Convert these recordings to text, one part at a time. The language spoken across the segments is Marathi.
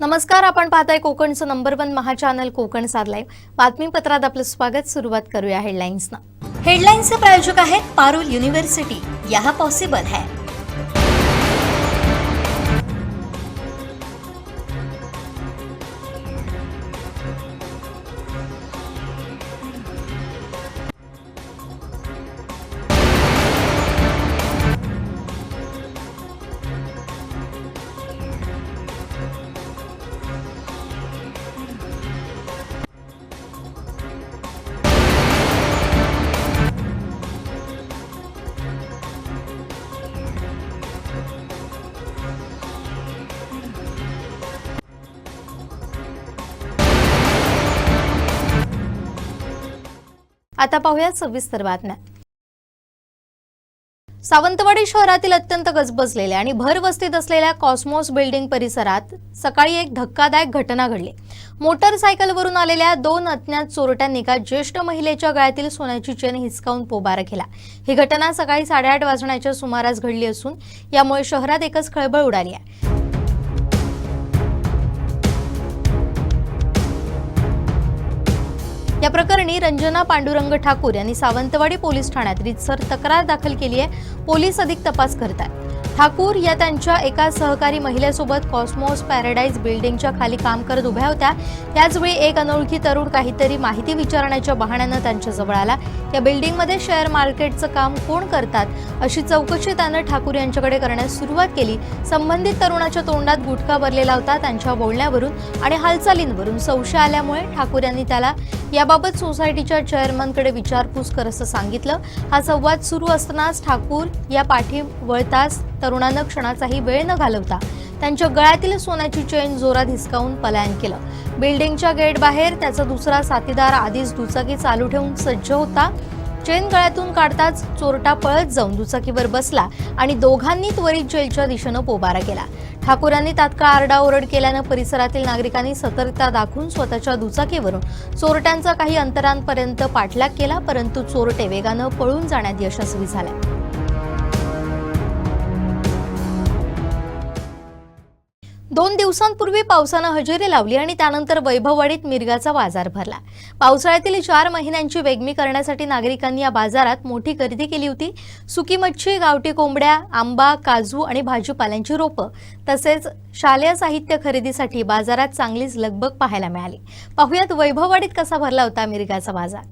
नमस्कार, आपण पाहताय कोकणचं नंबर 1 महा चॅनल कोकण साद लाईव्ह बातमीपत्रात आपलं स्वागत। सुरुवात करूया हेडलाईन्सना। हेडलाईन्सचे प्रायोजक आहेत पारुल युनिव्हर्सिटी, यहां पॉसिबल है। आता पाहूया सविस्तर बातम्या। सावंतवाडी शहरातील अत्यंत गजबजलेल्या आणि भरवस्तीत असलेल्या कॉस्मोस बिल्डिंग परिसरात सकाळी एक धक्कादायक घटना घडली। मोटरसायकलवरून आलेल्या 2 अज्ञात चोरट्यांनी एका ज्येष्ठ महिलेच्या गळ्यातील सोन्याची चेन हिसकावून पोबारा केला। ही घटना सकाळी 8:30 वाजण्याच्या सुमारास घडली असून यामुळे शहरात एकच खळबळ उडाली आहे। या प्रकरणी रंजना पांडुरंग ठाकूर यांनी सावंतवाडी पोलीस ठाण्यात रीतसर तक्रार दाखल केली आहे। पोलीस अधिक तपास करत आहेत। ठाकूर या त्यांच्या एका सहकारी महिलेसोबत कॉस्मोस पॅराडाइज बिल्डिंगच्या खाली काम करत उभ्या होत्या। त्याचवेळी एक अनोळखी तरुण काहीतरी माहिती विचारण्याच्या बहाण्यानं त्यांच्याजवळ आला। या बिल्डिंगमध्ये शेअर मार्केटचं काम कोण करतात अशी चौकशी त्यानं ठाकूर यांच्याकडे करण्यास सुरुवात केली। संबंधित तरुणाच्या तोंडात गुटखा भरलेला होता। त्यांच्या बोलण्यावरून आणि हालचालींवरून संशय आल्यामुळे ठाकूर यांनी त्याला याबाबत सोसायटीच्या चेअरमनकडे विचारपूस कर असं सांगितलं। हा संवाद सुरू असतानाच ठाकूर या पाठी वळताच तरुणानं क्षणाचाही वेळ न घालवता त्यांच्या गळ्यातील सोन्याची चेन जोरात हिसकावून पलायन केलं। बिल्डिंगच्या गेट बाहेर त्याचा दुसरा साथीदार आधीच दुचाकी चालू ठेवून सज्ज होता। चेन गळ्यातून काढताच चोरटा पळत जाऊन दुचाकीवर बसला आणि दोघांनी त्वरित जेलच्या दिशेनं पोबारा केला। ठाकूरांनी तात्काळ आरडाओरड केल्यानं परिसरातील नागरिकांनी सतर्कता दाखवून स्वतःच्या दुचाकीवरून चोरट्यांचा काही अंतरांपर्यंत पाठलाग केला, परंतु चोरटे वेगानं पळून जाण्यात यशस्वी झाले। 2 दिवसांपूर्वी पावसानं हजेरी लावली आणि त्यानंतर वैभववाडीत मिरगाचा बाजार भरला। पावसाळ्यातील 4 महिन्यांची वेगमी करण्यासाठी नागरिकांनी या बाजारात मोठी गर्दी केली होती। सुकी मच्छी, गावठी कोंबड्या, आंबा, काजू आणि भाजीपाल्यांची रोपं तसेच शालेय साहित्य खरेदीसाठी बाजारात चांगलीच लगबग पाहायला मिळाली। पाहुयात वैभववाडीत कसा भरला होता मिरगाचा बाजार।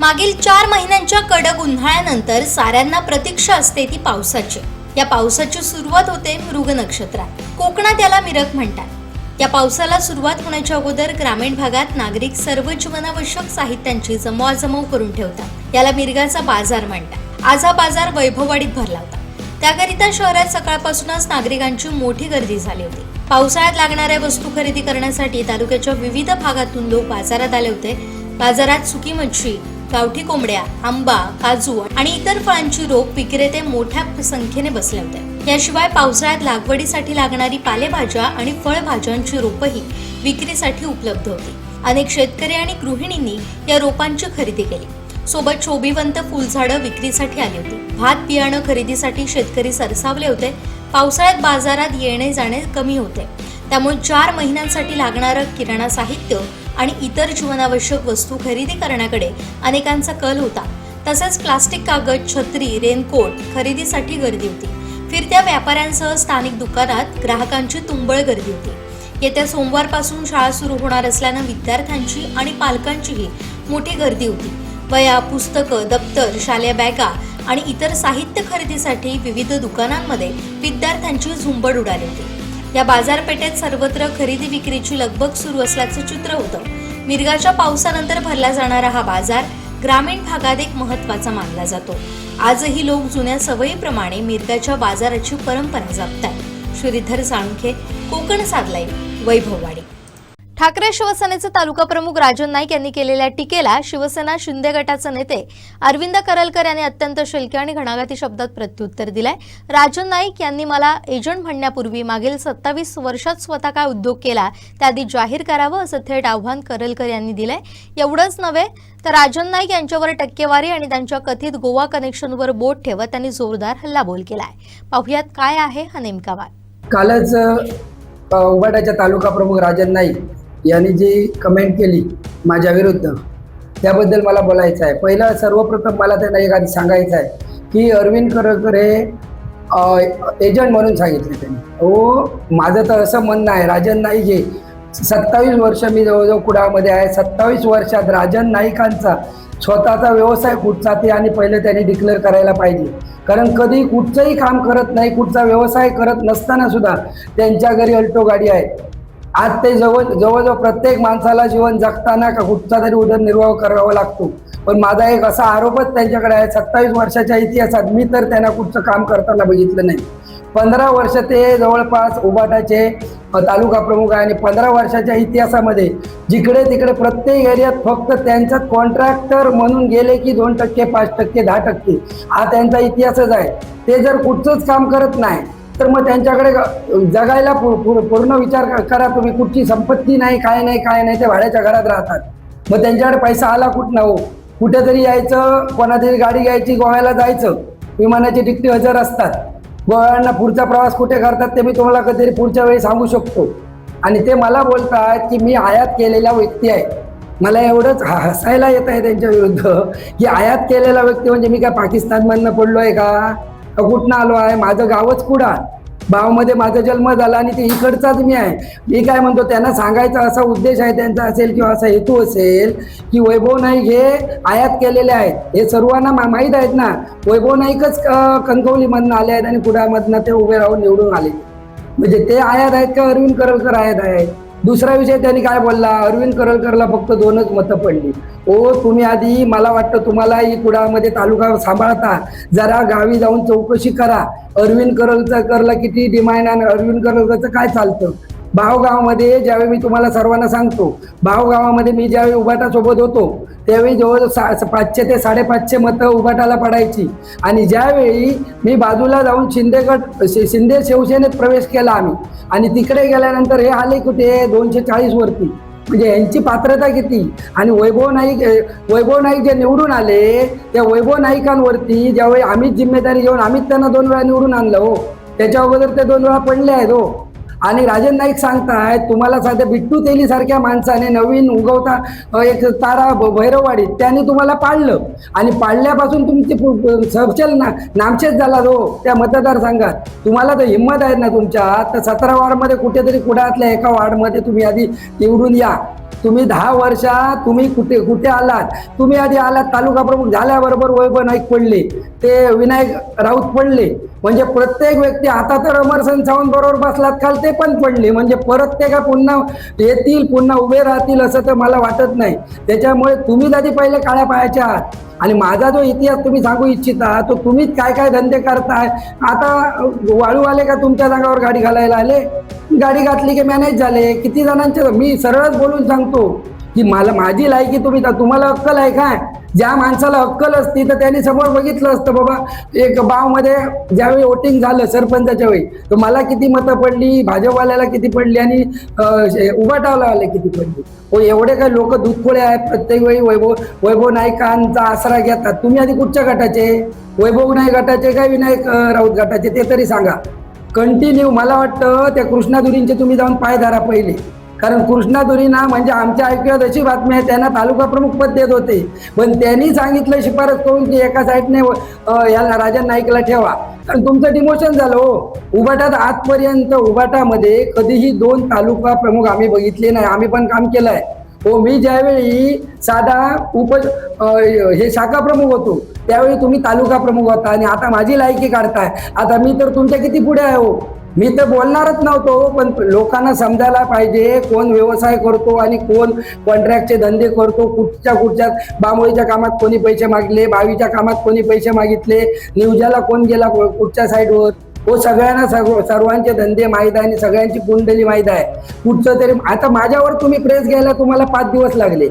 मागील 4 महिन्यांच्या कडक उन्हाळ्यानंतर साऱ्यांना प्रतीक्षा असते ती पावसाची। या पावसाची सुरुवात होते मृग नक्षत्रात। कोकणात याला मिरग म्हणतात। या पावसाला सुरुवात होण्याच्या अगोदर ग्रामीण भागात नागरिक सर्व जीवनावश्यक साहित्यांची जमवाजमव करून ठेवतात। याला मिरगाचा बाजार म्हणतात। आज हा बाजार वैभववाडीत भरला होता। त्याकरिता शहरात सकाळपासूनच नागरिकांची मोठी गर्दी झाली होती। पावसाळ्यात लागणाऱ्या वस्तू खरेदी करण्यासाठी तालुक्याच्या विविध भागातून लोक बाजारात आले होते। बाजारात सुकी मच्छी, गावठी कोंबड्या, आंबा, काजू आणि इतर फळांची रोप विक्रेते मोठ्या संख्येने बसले होते। याशिवाय पावसाळ्यात लागवडीसाठी लागणारी पालेभाज्या आणि फळभाज्यांची रोपही विक्रीसाठी उपलब्ध होती। अनेक शेतकरी आणि गृहिणींनी या रोपांची खरेदी केली। सोबत शोभिवंत फुलझाडं विक्रीसाठी आली होती। भात बियाणं खरेदीसाठी शेतकरी सरसावले होते। पावसाळ्यात बाजारात येणे जाणे कमी होते, त्यामुळे 4 महिन्यांसाठी लागणारं किराणा साहित्य आणि इतर जीवनावश्यक वस्तू खरेदी करण्याकडे अनेकांचा कल होता। तसेच प्लास्टिक, कागद, छत्री, रेनकोट खरेदीसाठी गर्दी होती। फिरत्या व्यापाऱ्यांसह स्थानिक दुकानात ग्राहकांची तुंबळ गर्दी होती। येत्या सोमवारपासून शाळा सुरू होणार असल्यानं विद्यार्थ्यांची आणि पालकांचीही मोठी गर्दी होती। वह्या, पुस्तकं, दप्तर, शालेय बॅगा आणि इतर साहित्य खरेदीसाठी विविध दुकानांमध्ये विद्यार्थ्यांची झुंबड उडाली होती। या बाजारपेठेत सर्वत्र खरेदी विक्रीची लगबग सुरू असल्याचं चित्र होतं। मिरगाच्या पावसानंतर भरला जाणारा हा बाजार ग्रामीण भागात एक महत्त्वाचा मानला जातो। आजही लोक जुन्या सवयीप्रमाणे मिरगाच्या बाजाराची परंपरा जपतात। श्रीधर साळुंखे, कोकण साद लाईव्ह, वैभववाडी। ठाकरे शिवसेनेचे तालुका प्रमुख राजन नाईक यांनी केलेल्या टीकेला शिवसेना शिंदे गटाचे नेते अरविंद करलकर यांनी अत्यंत शिल्के आणि घणाघाती शब्दात प्रत्युत्तर दिलंय। राजन नाईक यांनी मला एजंट म्हणण्यापूर्वी मागील 27 वर्षात स्वतः काय उद्योग केला त्याआधी जाहीर करावं असं थेट आव्हान करलकर यांनी दिलंय। एवढंच नव्हे तर राजन नाईक यांच्यावर टक्केवारी आणि त्यांच्या कथित गोवा कनेक्शनवर बोट ठेवत त्यांनी जोरदार हल्लाबोल केलाय। पाहुयात काय आहे हा नेमका वाद। कालच उबाटाच्या तालुका प्रमुख राजन नाईक यांनी जी कमेंट केली माझ्या विरुद्ध त्याबद्दल मला बोलायचं आहे। पहिलं सर्वप्रथम मला त्यांना एक आधी सांगायचं आहे की अरविंद करलकर हे एजंट म्हणून सांगितले त्यांनी। हो, माझं तर असं म्हणणं आहे राजन नाईक हे 27 वर्ष मी जवळजवळ कुडामध्ये आहे। 27 वर्षात राजन नाईकांचा स्वतःचा व्यवसाय कुठचा ते आणि पहिले त्यांनी डिक्लेअर करायला पाहिजे, कारण कधी कुठचंही काम करत नाही, कुठचा व्यवसाय करत नसताना सुद्धा त्यांच्या घरी अल्टो गाडी आहे। आज ते जवळजवळ प्रत्येक माणसाला जीवन जगताना का कुठचा तरी उदरनिर्वाह करावा लागतो, पण माझा एक असा आरोपच त्यांच्याकडे आहे 27 वर्षाच्या इतिहासात मी तर त्यांना कुठचं काम करताना बघितलं नाही। 15 वर्ष ते जवळपास उबाटाचे तालुका प्रमुख आहे आणि 15 वर्षाच्या इतिहासामध्ये जिकडे तिकडे प्रत्येक एरियात फक्त त्यांचाच कॉन्ट्रॅक्टर म्हणून गेले की 2%, 5%, 10% हा त्यांचा इतिहासच आहे। ते जर कुठचंच काम करत नाही तर मग त्यांच्याकडे जगायला पूर्ण विचार करा तुम्ही। कुठची संपत्ती नाही, काय नाही, ते भाड्याच्या घरात राहतात। मग त्यांच्याकडे पैसा आला कुठं हो, कुठेतरी यायचं, कोणातरी गाडी घ्यायची, गोव्याला जायचं, विमानाची तिकिटे हजर असतात। गोव्याला पुढचा प्रवास कुठे करतात ते मी तुम्हाला कधीतरी पुढच्या वेळी सांगू शकतो। आणि ते मला बोलतात की मी आयात केलेला व्यक्ती आहे। मला एवढंच हसायला येत आहे त्यांच्या विरुद्ध की आयात केलेला व्यक्ती म्हणजे मी काय पाकिस्तानमधनं पडलो आहे का कुठनं आलो आहे? माझं गावच कुडा, बावमध्ये माझा जन्म झाला आणि ते इकडचाच मी आहे। मी काय म्हणतो त्यांना सांगायचा असा उद्देश आहे त्यांचा असेल किंवा असा हेतू असेल की वैभव नाईक हे आयात केलेले आहेत, हे सर्वांना माहीत आहेत ना। वैभव नाईकच कणकवलीमधनं आले आहेत आणि कुडामधनं ते उभे राहून निवडून आले, म्हणजे ते आयात आहेत का अरविंद करलकर आयात आहेत? दुसरा विषय त्यांनी काय बोलला, अरविंद करलकरला फक्त 2च मतं पडली। ओ तुम्ही आधी, मला वाटतं तुम्हाला ही कुडामध्ये तालुका सांभाळता, जरा गावी जाऊन चौकशी करा अरविंद करलकरला किती डिमांड आणि अरविंद करलकरचं काय चालतं। भावगावामध्ये ज्यावेळी मी तुम्हाला सर्वांना सांगतो, भावगावामध्ये मी ज्यावेळी उबाटासोबत होतो त्यावेळी जवळजवळ 500 ते 550 मतं उबाटाला पडायची आणि ज्यावेळी मी बाजूला जाऊन शिंदे शिवसेनेत प्रवेश केला आम्ही आणि तिकडे गेल्यानंतर हे आले कुठे 240 वरती, म्हणजे यांची पात्रता किती। आणि वैभव नाईक जे निवडून आले त्या वैभव नाईकांवरती ज्यावेळी आम्हीच जिम्मेदारी घेऊन आम्हीच त्यांना 2 वेळा निवडून आणलं हो, त्याच्या अगोदर ते 2 वेळा पडले आहेत हो। आणि राजन नाईक सांगतायत तुम्हाला साध्या बिट्टू तेली सारख्या माणसाने नवीन उगवता एक तारा भैरववाडीत त्यांनी तुम्हाला पाडलं आणि पाडल्यापासून तुमची सपशेल नामशेष झाला हो त्या मतदारसंघात। तुम्हाला तर हिंमत आहे ना तुमच्या, तर 17 वार्डमध्ये कुठेतरी कुडातल्या एका वार्डमध्ये तुम्ही आधी निवडून या। तुम्ही 10 वर्षात तुम्ही कुठे आलात? तुम्ही आधी आलात तालुका प्रमुख झाल्याबरोबर वैभव नाईक पडले, ते विनायक राऊत पडले, म्हणजे प्रत्येक व्यक्ती आता तर अमरसन सावंत बरोबर बसलात काल ते पण पडले, म्हणजे परत ते का पुन्हा येतील, पुन्हा उभे राहतील असं तर मला वाटत नाही। त्याच्यामुळे तुम्हीच आधी पहिले काळ्या पायाच्या आहात आणि माझा जो इतिहास तुम्ही सांगू इच्छिता तो तुम्हीच काय काय धंदे करताय। आता वाळूवाले का तुमच्या जागावर गाडी घालायला आले? गाडी घातली की मॅनेज झाले किती जणांचे। मी सरळच बोलून सांगतो की माझी लायकी तुम्हाला अक्कल आहे काय? ज्या माणसाला अक्कल असती तर त्यांनी समोर बघितलं असतं बाबा एक बावमध्ये ज्यावेळी वोटिंग झालं सरपंचाच्या वेळी तर मला किती मतं पडली, भाजपवाल्याला किती पडली आणि उबाटावाल्याला किती पडली। हो, एवढे काय लोक दूधखोळे आहेत प्रत्येक वेळी वैभव नाईकांचा आसरा घेतात। तुम्ही आधी कुठच्या गटाचे? वैभव नाईक गटाचे काय विनायक राऊत गटाचे ते तरी सांगा। कंटिन्यू मला वाटतं त्या कृष्णाधुरींचे तुम्ही जाऊन पाय धरा पहिले, कारण कृष्णाधुरींना म्हणजे आमच्या ऐकण्यात अशी बातमी आहे त्यांना तालुका प्रमुख पद देत होते, पण त्यांनी सांगितलं शिफारस करून की एका साईडने याला राजन नाईकला ठेवा, कारण तुमचं डिमोशन झालं हो। उबाटात आजपर्यंत उबाटामध्ये कधीही 2 तालुका प्रमुख आम्ही बघितले नाही, आम्ही पण काम केलं आहे हो। मी ज्यावेळी साधा हे शाखा प्रमुख होतो त्यावेळी तुम्ही तालुका प्रमुख होता आणि आता माझी लायकी काढताय। आता मी तर तुमच्या किती पुढे आहे हो, मी तर बोलणारच नव्हतो, पण लोकांना समजायला पाहिजे कोण व्यवसाय करतो आणि कोण कॉन्ट्रॅक्टचे धंदे करतो। कुठच्या बांबोळीच्या कामात कोणी पैसे मागले, बावीच्या कामात कोणी पैसे मागितले, निवजाला कोण गेला कुठच्या साईडवर, हो सगळ्यांना सर्वांचे धंदे माहीत आहे आणि सगळ्यांची कुंडली माहीत आहे. कुठचं तरी आता माझ्यावर तुम्ही प्रेस घ्यायला तुम्हाला 5 दिवस लागले.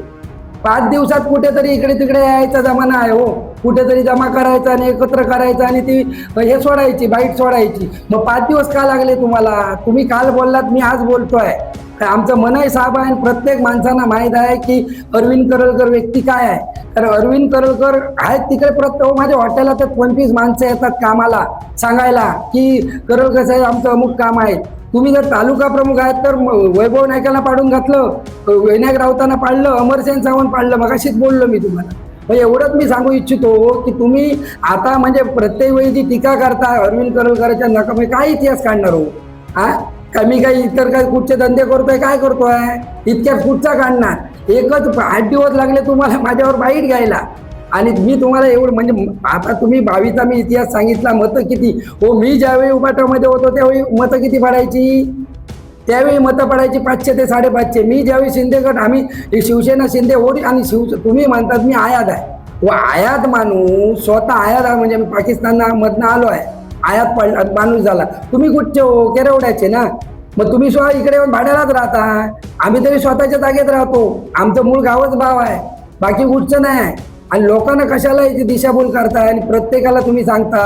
5 दिवसात कुठेतरी इकडे तिकडे यायचा जमाना आहे हो. कुठेतरी जमा करायचा आणि एकत्र करायचं आणि ती हे सोडायची बाईट सोडायची. मग 5 दिवस का लागले तुम्हाला? तुम्ही काल बोललात, मी आज बोलतोय. आमचं मनय साहेब आहे. प्रत्येक माणसांना माहीत आहे की अरविंद करलकर व्यक्ती काय आहे. तर अरविंद करलकर आहेत तिकडे माझ्या हॉटेलात 25 माणसं येतात कामाला सांगायला की करलकर साहेब आमचं अमुक काम आहे. तुम्ही जर तालुका प्रमुख आहेत तर वैभव नाईकांना पाडून घातलं, विनायक राऊतांना पाडलं, अमरसेन सावंत पाडलं. मगाशीच बोललो मी तुम्हाला. म्हणजे एवढंच मी सांगू इच्छितो की तुम्ही आता म्हणजे प्रत्येक वेळी जी टीका करता अरविंद करलकरच्या नका काय इतिहास काढणार हो? का मी काही इतर काही कुठचे धंदे करतोय काय करतोय? इतक्यात कुठचा काढणार? एकच 8 दिवस लागले तुम्हाला माझ्यावर बाईट घ्यायला. आणि मी तुम्हाला एवढं म्हणजे आता तुम्ही 22चा मी इतिहास सांगितला. मतं किती हो? मी ज्यावेळी उबाटामध्ये होतो त्यावेळी मतं किती पडायची? त्यावेळी मतं पडायची 500 ते 550. मी ज्यावेळी शिंदेगड आम्ही शिवसेना शिंदे होती आणि तुम्ही म्हणतात मी आयात आहे. व आयात माणूस स्वतः आयात आहे म्हणजे मी पाकिस्तानला मधनं आलो आहे. आयात पडला माणूस झाला. तुम्ही कुठचे हो? केरवड्याचे ना. मग तुम्ही स्वतः इकडे येऊन भाड्यालाच राहता. आम्ही तरी स्वतःच्या जागेत राहतो. आमचं मूळ गावच भाव आहे, बाकी कुठचं नाही. आणि लोकांना कशाला याची दिशाभूल करताय आणि प्रत्येकाला तुम्ही सांगता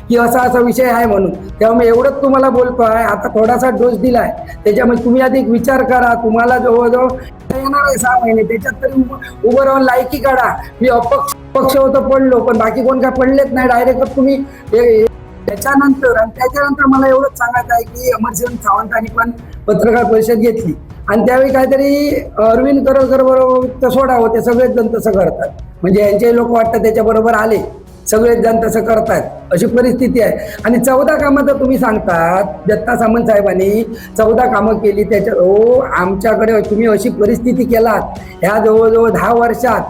की असा विषय आहे म्हणून. तेव्हा मी एवढंच तुम्हाला बोलतोय. आता थोडासा डोस दिलाय त्याच्यामध्ये तुम्ही अधिक विचार करा. तुम्हाला जवळजवळ येणार आहे 6 महिने, त्याच्यात तरी उभं राहून लायकी काढा. मी अपक्ष होतं पडलो पण बाकी कोण काय पडलेच नाही. डायरेक्ट तुम्ही त्याच्यानंतर मला एवढंच सांगायचं आहे की अमरसेन सावंतांनी पण पत्रकार परिषद घेतली आणि त्यावेळी काहीतरी अरविंद करलकर बरोबर सोडावं. ते सगळेच जण तसं करतात. म्हणजे यांचे लोक वाटतात त्याच्या बरोबर आले, सगळेच जण तसं करतात अशी परिस्थिती आहे. आणि 14 कामं तर तुम्ही सांगतात दत्ता सामंत साहेबांनी 14 कामं केली. त्याच्या हो आमच्याकडे तुम्ही अशी परिस्थिती केलात ह्या जवळजवळ 10 वर्षात.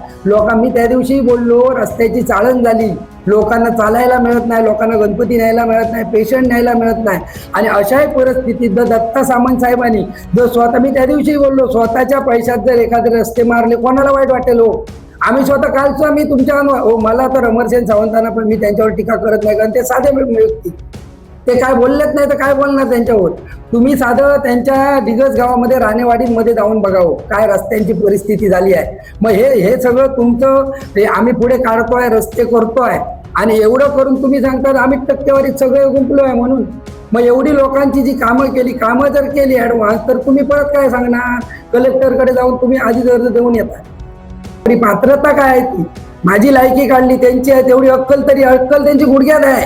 मी त्या दिवशी बोललो रस्त्याची चाळण झाली, लोकांना चालायला मिळत नाही, लोकांना गणपती न्यायला मिळत नाही, पेशंट न्यायला मिळत नाही. आणि अशाही परिस्थितीत जर दत्ता सामंत साहेबांनी जर स्वतः मी त्या दिवशी बोललो स्वतःच्या पैशात जर एखादे रस्ते मारले कोणाला वाईट वाटेल हो? आम्ही स्वतः कालचं मी तुमच्या हो मला तर अमरसेन सावंतांना पण मी त्यांच्यावर टीका करत नाही कारण ते साधे व्यक्ती ते काय बोललेच नाही तर काय बोलणार त्यांच्यावर. तुम्ही साधं त्यांच्या दिगस गावामध्ये राणेवाडीमध्ये जाऊन बघावं काय रस्त्यांची परिस्थिती झाली आहे. मग हे सगळं तुमचं आम्ही पुढे काढतोय, रस्ते करतोय आणि एवढं करून तुम्ही सांगतात आम्ही टक्केवारीत सगळे गुंतलो आहे म्हणून. मग एवढी लोकांची जी कामं जर केली ॲडव्हान्स तर तुम्ही परत काय सांगणार? कलेक्टरकडे जाऊन तुम्ही आधी अर्ज देऊन येता. पात्रता काय आहे ती? माझी लायकी काढली त्यांची आहे तेवढी अक्कल त्यांची गुडघ्यात आहे.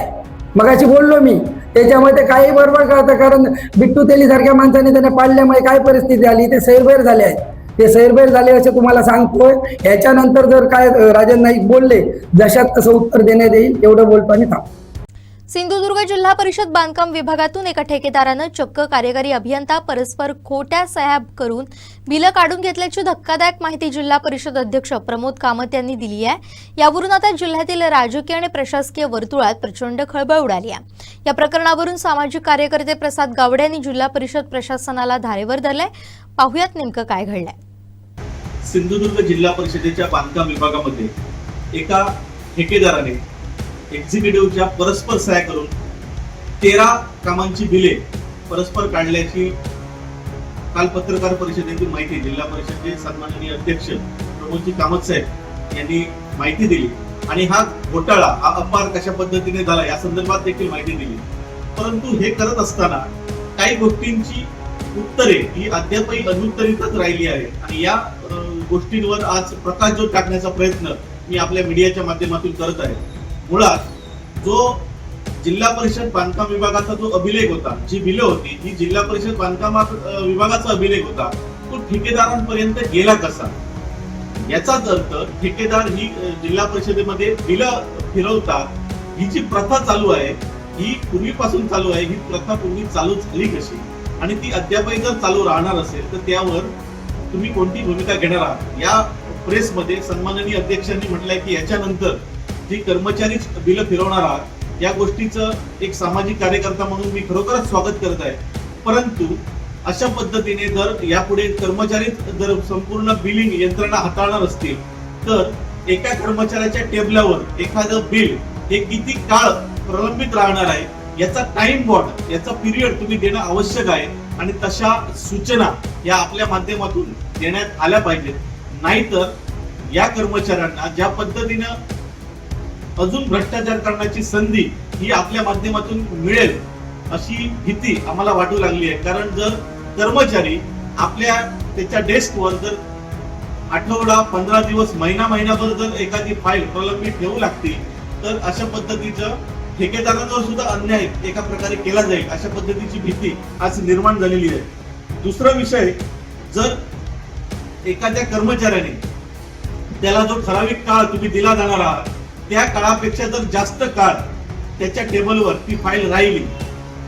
मगाशी बोललो मी त्याच्यामध्ये काही बरोबर करतं कारण बिट्टू तेली सारख्या माणसाने त्यांना पाडल्यामुळे काय परिस्थिती झाली ते सैरभैर झाले आहेत. ते सैरभैर झाले असे तुम्हाला सांगतोय. ह्याच्यानंतर जर काय राजन नाईक बोलले जशात तसं उत्तर देण्यात येईल एवढं बोलतो आणि थांब. सिंधुदुर्ग जिल्हा परिषद बांधकाम विभागातून एका ठेकेदारानं चक्क कार्यकारी अभियंता परस्पर खोट्या सह्या करून बिलं काढून घेतल्याची धक्कादायक माहिती जिल्हा परिषद अध्यक्ष प्रमोद कामत यांनी दिली आहे. यावरून आता जिल्ह्यातील राजकीय आणि प्रशासकीय वर्तुळात प्रचंड खळबळ उडाली आहे. या प्रकरणावरून सामाजिक कार्यकर्ते प्रसाद गावडे यांनी जिल्हा परिषद प्रशासनाला धारेवर धरलंय. पाहुयात नेमकं काय घडलंय. सिंधुदुर्ग जिल्हा परिषदेच्या बांधकाम विभागामध्ये एका ठेकेदाराने एक्झिक्युटिव्हच्या परस्पर सह्या करून 13 कामांची बिले परस्पर काढल्याची काल पत्रकार परिषदेतील माहिती जिल्हा परिषदेचे सन्माननीय अध्यक्ष प्रमोदजी कामत साहेब यांनी माहिती दिली. आणि हा घोटाळा हा अपार कशा पद्धतीने झाला या संदर्भात देखील माहिती दिली. परंतु हे करत असताना काही गोष्टींची उत्तरे ही अद्यापही अनुत्तरितच राहिली आहे आणि या गोष्टींवर आज प्रकाशझोत टाकण्याचा प्रयत्न मी आपल्या मीडियाच्या माध्यमातून करत आहे. मुळात जो जिल्हा परिषद बांधकाम विभागाचा जो अभिलेख होता, जी बिलं होती ही जिल्हा परिषद बांधकाम विभागाचा अभिलेख होता, तो ठेकेदारांपर्यंत गेला कसा? याचाच अर्थ ठेकेदार ही जिल्हा परिषदेमध्ये बिलं फिरवतात ही जी प्रथा चालू आहे ही पूर्वीपासून चालू आहे. ही प्रथा पूर्वी चालू झाली कशी आणि ती अद्यापही जर चालू राहणार असेल तर त्यावर तुम्ही कोणती भूमिका घेणार आहात? या प्रेसमध्ये सन्माननीय अध्यक्षांनी म्हटलंय की याच्यानंतर जी कर्मचारीच बिलं फिरवणार आहात या गोष्टीचं एक सामाजिक कार्यकर्ता म्हणून मी खरोखरच स्वागत करत आहे. परंतु अशा पद्धतीने जर यापुढे कर्मचारीच जर संपूर्ण बिलिंग यंत्रणा हाताळणार असतील तर एका कर्मचाऱ्याच्या टेबलावर एखादं बिल हे किती काळ प्रलंबित राहणार आहे याचा टाइम बॉर्ड, याचा पिरियड तुम्ही देणं आवश्यक आहे आणि तशा सूचना या आपल्या माध्यमातून देण्यात आल्या पाहिजेत. नाहीतर या कर्मचाऱ्यांना ज्या पद्धतीनं अजून भ्रष्टाचार करण्याची संधी ही आपल्या माध्यमातून मिळेल अशी भीती आम्हाला वाटू लागली आहे. कारण जर कर्मचारी आपल्या त्याच्या डेस्कवर जर आठवडा, 15 दिवस, महिनाभर जर एखादी फाईल प्रलंबित ठेवू लागतील तर अशा पद्धतीचं ठेकेदारांवर सुद्धा अन्याय एका प्रकारे केला जाईल अशा पद्धतीची भीती आज निर्माण झालेली आहे. दुसरा विषय, जर एखाद्या कर्मचाऱ्याने त्याला जो ठराविक काळ तुम्ही दिला जाणार आहात त्या काळापेक्षा जर जास्त काळ त्याच्या टेबलवर ती फाईल राहिली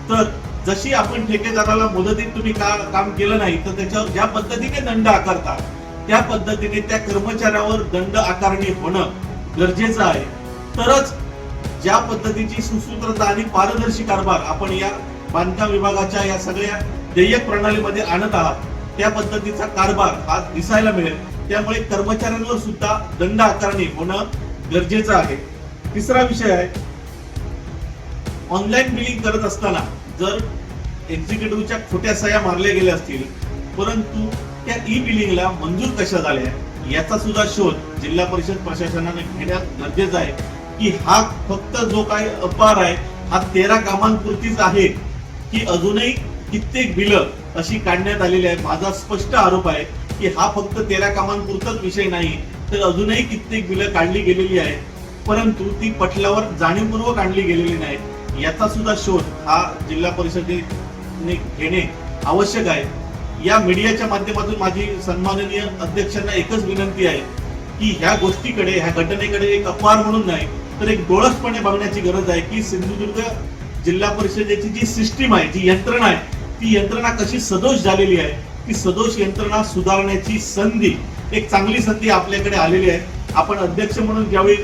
तर जशी आपण ठेकेदाराला मुदतीत तुम्ही काम केलं नाही तर त्याच्यावर ज्या पद्धतीने दंड आकारता त्या पद्धतीने त्या कर्मचाऱ्यावर दंड आकारणी होणं गरजेचं आहे. तरच ज्या पद्धतीची सुसूत्रता आणि पारदर्शी कारभार आपण या बांधकाम विभागाच्या या सगळ्या देयक प्रणालीमध्ये आणत आहात त्या पद्धतीचा कारभार हा दिसायला मिळेल. त्यामुळे कर्मचाऱ्यांवर सुद्धा दंड आकारणी होणं गरजेचं आहे. तिसरा विषय आहे, ऑनलाईन बिलिंग करत असताना जर एक्झिक्युटिव्हच्या खोट्या सह्या मारल्या गेल्या असतील परंतु त्या ई बिलिंगला मंजूर कशा झाल्या याचा सुद्धा शोध जिल्हा परिषद प्रशासनाने घेण्यात गरजेचं आहे की हा फक्त जो काय अपार आहे हा 13 कामांपुरतीच आहे की अजूनही कित्येक बिलं अशी काढण्यात आलेली आहे. माझा स्पष्ट आरोप आहे की हा फक्त 13 कामांपुरताच विषय नाही तर अजूनही कित्येक बिलं काढली गेलेली आहे परंतु ती पटलावर जाणीवपूर्वक आणली गेलेली नाही. याचा सुद्धा शोध हा जिल्हा परिषदेने घेणे आवश्यक आहे. या मीडियाच्या माध्यमातून माझी सन्माननीय अध्यक्षांना एकच विनंती आहे की ह्या गोष्टीकडे, ह्या घटनेकडे एक अपवार म्हणून नाही तर एक डोळसपणे बघण्याची गरज आहे की सिंधुदुर्ग जिल्हा परिषदेची जी सिस्टीम आहे, जी यंत्रणा आहे, ती यंत्रणा कशी सदोष झालेली आहे. ती सदोष यंत्रणा सुधारण्याची संधी, एक चांगली संधी आपल्याकडे आलेली आहे. आपण अध्यक्ष म्हणून ज्यावेळी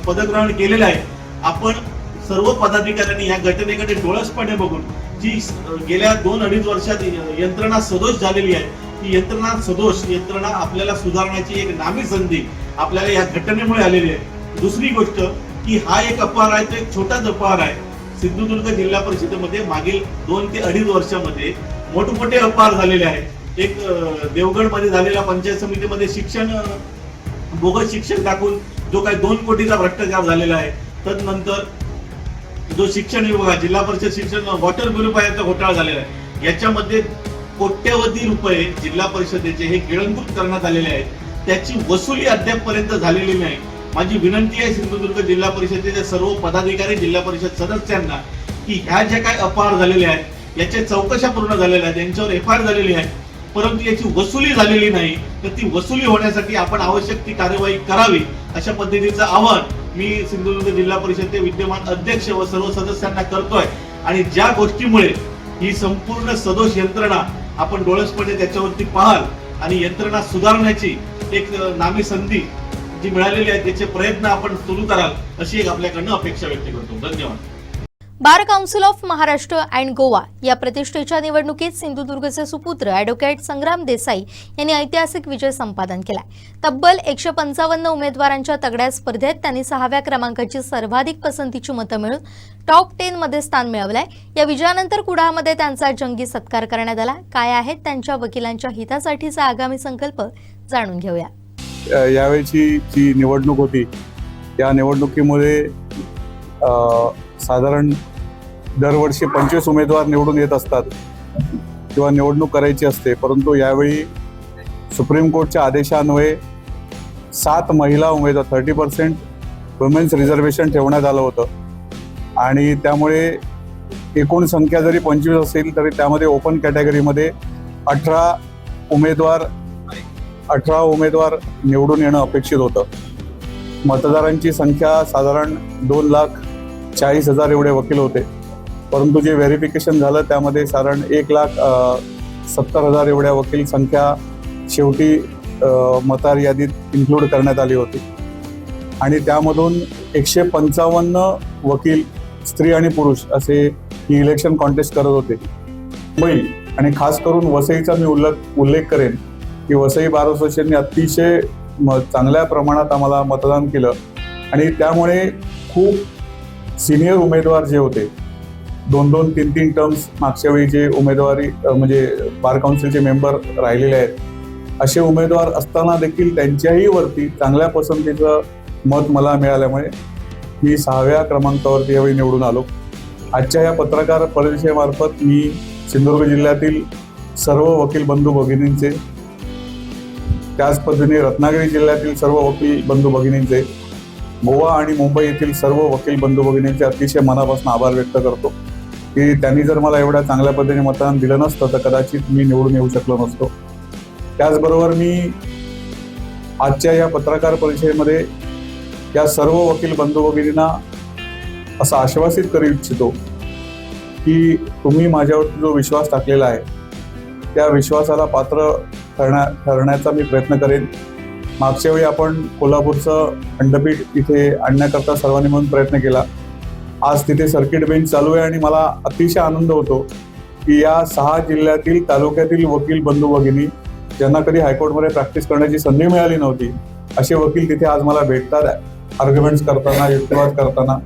पदग्रहण केलेलं आहे आपण सर्व पदाधिकाऱ्यांनी या घटनेकडे डोळसपणे बघून जी गेल्या 2-2.5 वर्षात यंत्रणा सदोष झालेली आहे ती यंत्रणा आपल्याला सुधारण्याची एक नामी संधी आपल्याला या घटनेमुळे आलेली आहे. दुसरी गोष्ट की हा एक अपहार आहे तो एक छोटाच अपहार आहे. सिंधुदुर्ग जिल्हा परिषदेमध्ये मागील 2 ते 2.5 वर्षामध्ये मोठमोठे अपहार झालेले आहेत. एक देवगडमध्ये झालेल्या पंचायत समितीमध्ये बोगस शिक्षण टाकून जो काही 2 कोटीचा भ्रष्टाचार झालेला आहे. तदनंतर जो शिक्षण विभाग, जिल्हा परिषद शिक्षण वॉटर प्युरिफायरचा घोटाळा झालेला आहे. याच्यामध्ये कोट्यवधी रुपये जिल्हा परिषदेचे हे गिळंकृत करण्यात आलेले आहेत. त्याची वसुली अद्यापपर्यंत झालेली नाही. माझी विनंती आहे सिंधुदुर्ग जिल्हा परिषदेचे सर्व पदाधिकारी, जिल्हा परिषद सदस्यांना की ह्या ज्या काही अपहार झालेले आहेत याच्या चौकशा पूर्ण झालेल्या आहेत, यांच्यावर FIR झालेली आहे परंतु याची वसुली झालेली नाही. तर ती वसुली होण्यासाठी आपण आवश्यक ती कार्यवाही करावी अशा पद्धतीचं आवाहन मी सिंधुदुर्ग जिल्हा परिषदेचे विद्यमान अध्यक्ष व सर्व सदस्यांना करतोय. आणि ज्या गोष्टीमुळे ही संपूर्ण सदोष यंत्रणा आपण डोळसपणे त्याच्यावरती पाहाल आणि यंत्रणा सुधारण्याची एक नामी संधी जी मिळालेली आहे त्याचे प्रयत्न आपण सुरू कराल अशी एक आपल्याकडनं अपेक्षा व्यक्त करतो. धन्यवाद. Bar council of Maharashtra and Goa या प्रतिष्ठेच्या निवडणुकीत सिंधुदुर्गचे सुपुत्र ॲडव्होकेट संग्राम देसाई यांनी ऐतिहासिक विजय संपादन केलाय. तब्बल 155 उमेदवारांच्या तगड्या स्पर्धेत त्यांनी 6व्या क्रमांकाची सर्वाधिक पसंतीची मतं मिळवून टॉप 10 मध्ये स्थान मिळवलंय. या विजयानंतर कुडाळमध्ये त्यांचा जंगी सत्कार करण्यात आला. काय आहेत त्यांच्या वकिलांच्या हितासाठीचा आगामी संकल्प जाणून घेऊया. यावेळची जी निवडणूक होती त्या निवडणुकीमध्ये साधारण दरवर्षी 25 उमेदवार निवडून येत असतात किंवा निवडणूक करायची असते परंतु यावेळी सुप्रीम कोर्टच्या आदेशान्वये 7 महिला उमेदवार 30% वुमेन्स रिझर्वेशन ठेवण्यात आलं होतं आणि त्यामुळे एकूण संख्या जरी 25 असेल तरी त्यामध्ये ओपन कॅटेगरीमध्ये 18 उमेदवार निवडून येणं अपेक्षित होतं. मतदारांची संख्या साधारण 2,40,000 एवढे वकील होते परंतु जे व्हेरिफिकेशन झालं त्यामध्ये साधारण 1,70,000 एवढ्या वकील संख्या शेवटी मतदार यादीत इन्क्लूड करण्यात आली होती आणि त्यामधून 155 वकील स्त्री आणि पुरुष असे ही इलेक्शन कॉन्टेस्ट करत होते. मुंबई आणि खास करून वसईचा मी उल्लेख करेन की वसई बार असोसिएशनने अतिशय चांगल्या प्रमाणात आम्हाला मतदान केलं आणि त्यामुळे खूप सिनियर उमेदवार जे होते 2-2, 3-3 टर्म्स मागच्या वेळी जे उमेदवारी म्हणजे बार काउन्सिलचे मेंबर राहिलेले आहेत, असे उमेदवार असताना देखील त्यांच्याही वरती चांगल्या पसंतीचं मत मला मिळाल्यामुळे मी 6व्या क्रमांकावरती यावेळी निवडून आलो. आजच्या या पत्रकार परिषदेमार्फत मी सिंधुदुर्ग जिल्ह्यातील सर्व वकील बंधू भगिनींचे, त्याच पद्धतीने रत्नागिरी जिल्ह्यातील सर्व वकील बंधू भगिनींचे, गोवा आणि मुंबई येथील सर्व वकील बंधू भगिनींचे अतिशय मनापासून आभार व्यक्त करतो की त्यांनी जर मला एवढ्या चांगल्या पद्धतीने मतदान दिलं नसतं तर कदाचित मी निवडून येऊ शकलो नसतो. त्याचबरोबर मी आजच्या या पत्रकार परिषदेमध्ये या सर्व वकील बंधू भगिनींना असं आश्वासित करू इच्छितो की तुम्ही माझ्यावरती जो विश्वास टाकलेला आहे त्या विश्वासाला पात्र ठरण्याचा मी प्रयत्न करेन. मागच्या वेळी आपण कोल्हापूरचं खंडपीठ तिथे आणण्याकरता सर्वांनी म्हणून प्रयत्न केला. आज तिथे सर्किट बेंच चालू आहे आणि मला अतिशय आनंद होतो की या 6 जिल्ह्यातील तालुक्यातील वकील बंधू भगिनी ज्यांना कधी हायकोर्टमध्ये प्रॅक्टिस करण्याची संधी मिळाली नव्हती असे वकील तिथे आज मला भेटतात आर्ग्युमेंट्स करताना, युक्तिवाद करताना.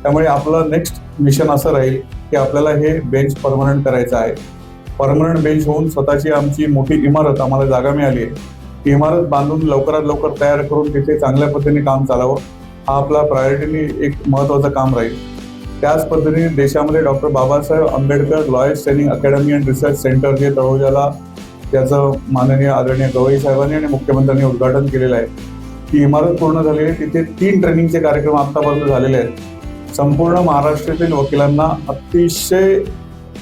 त्यामुळे आपलं नेक्स्ट मिशन असं राहील की आपल्याला हे बेंच परमनंट करायचं आहे. परमनंट बेंच होऊन स्वतःची आमची मोठी इमारत आम्हाला जागा मिळाली आहे, ती इमारत बांधून लवकरात लवकर तयार करून तिथे चांगल्या पद्धतीने काम चालावं हा आपला प्रायोरिटीने एक महत्त्वाचं काम राहील. त्याच पद्धतीने देशामध्ये doctor Babasaheb Ambedkar lawyers training academy and research centre जे तळोजाला त्याचं माननीय आदरणीय गवई साहेबांनी आणि मुख्यमंत्र्यांनी उद्घाटन केलेलं आहे, ती इमारत पूर्ण झाली आहे. तिथे 3 ट्रेनिंगचे कार्यक्रम आत्तापर्यंत झालेले आहेत. संपूर्ण महाराष्ट्रातील वकिलांना अतिशय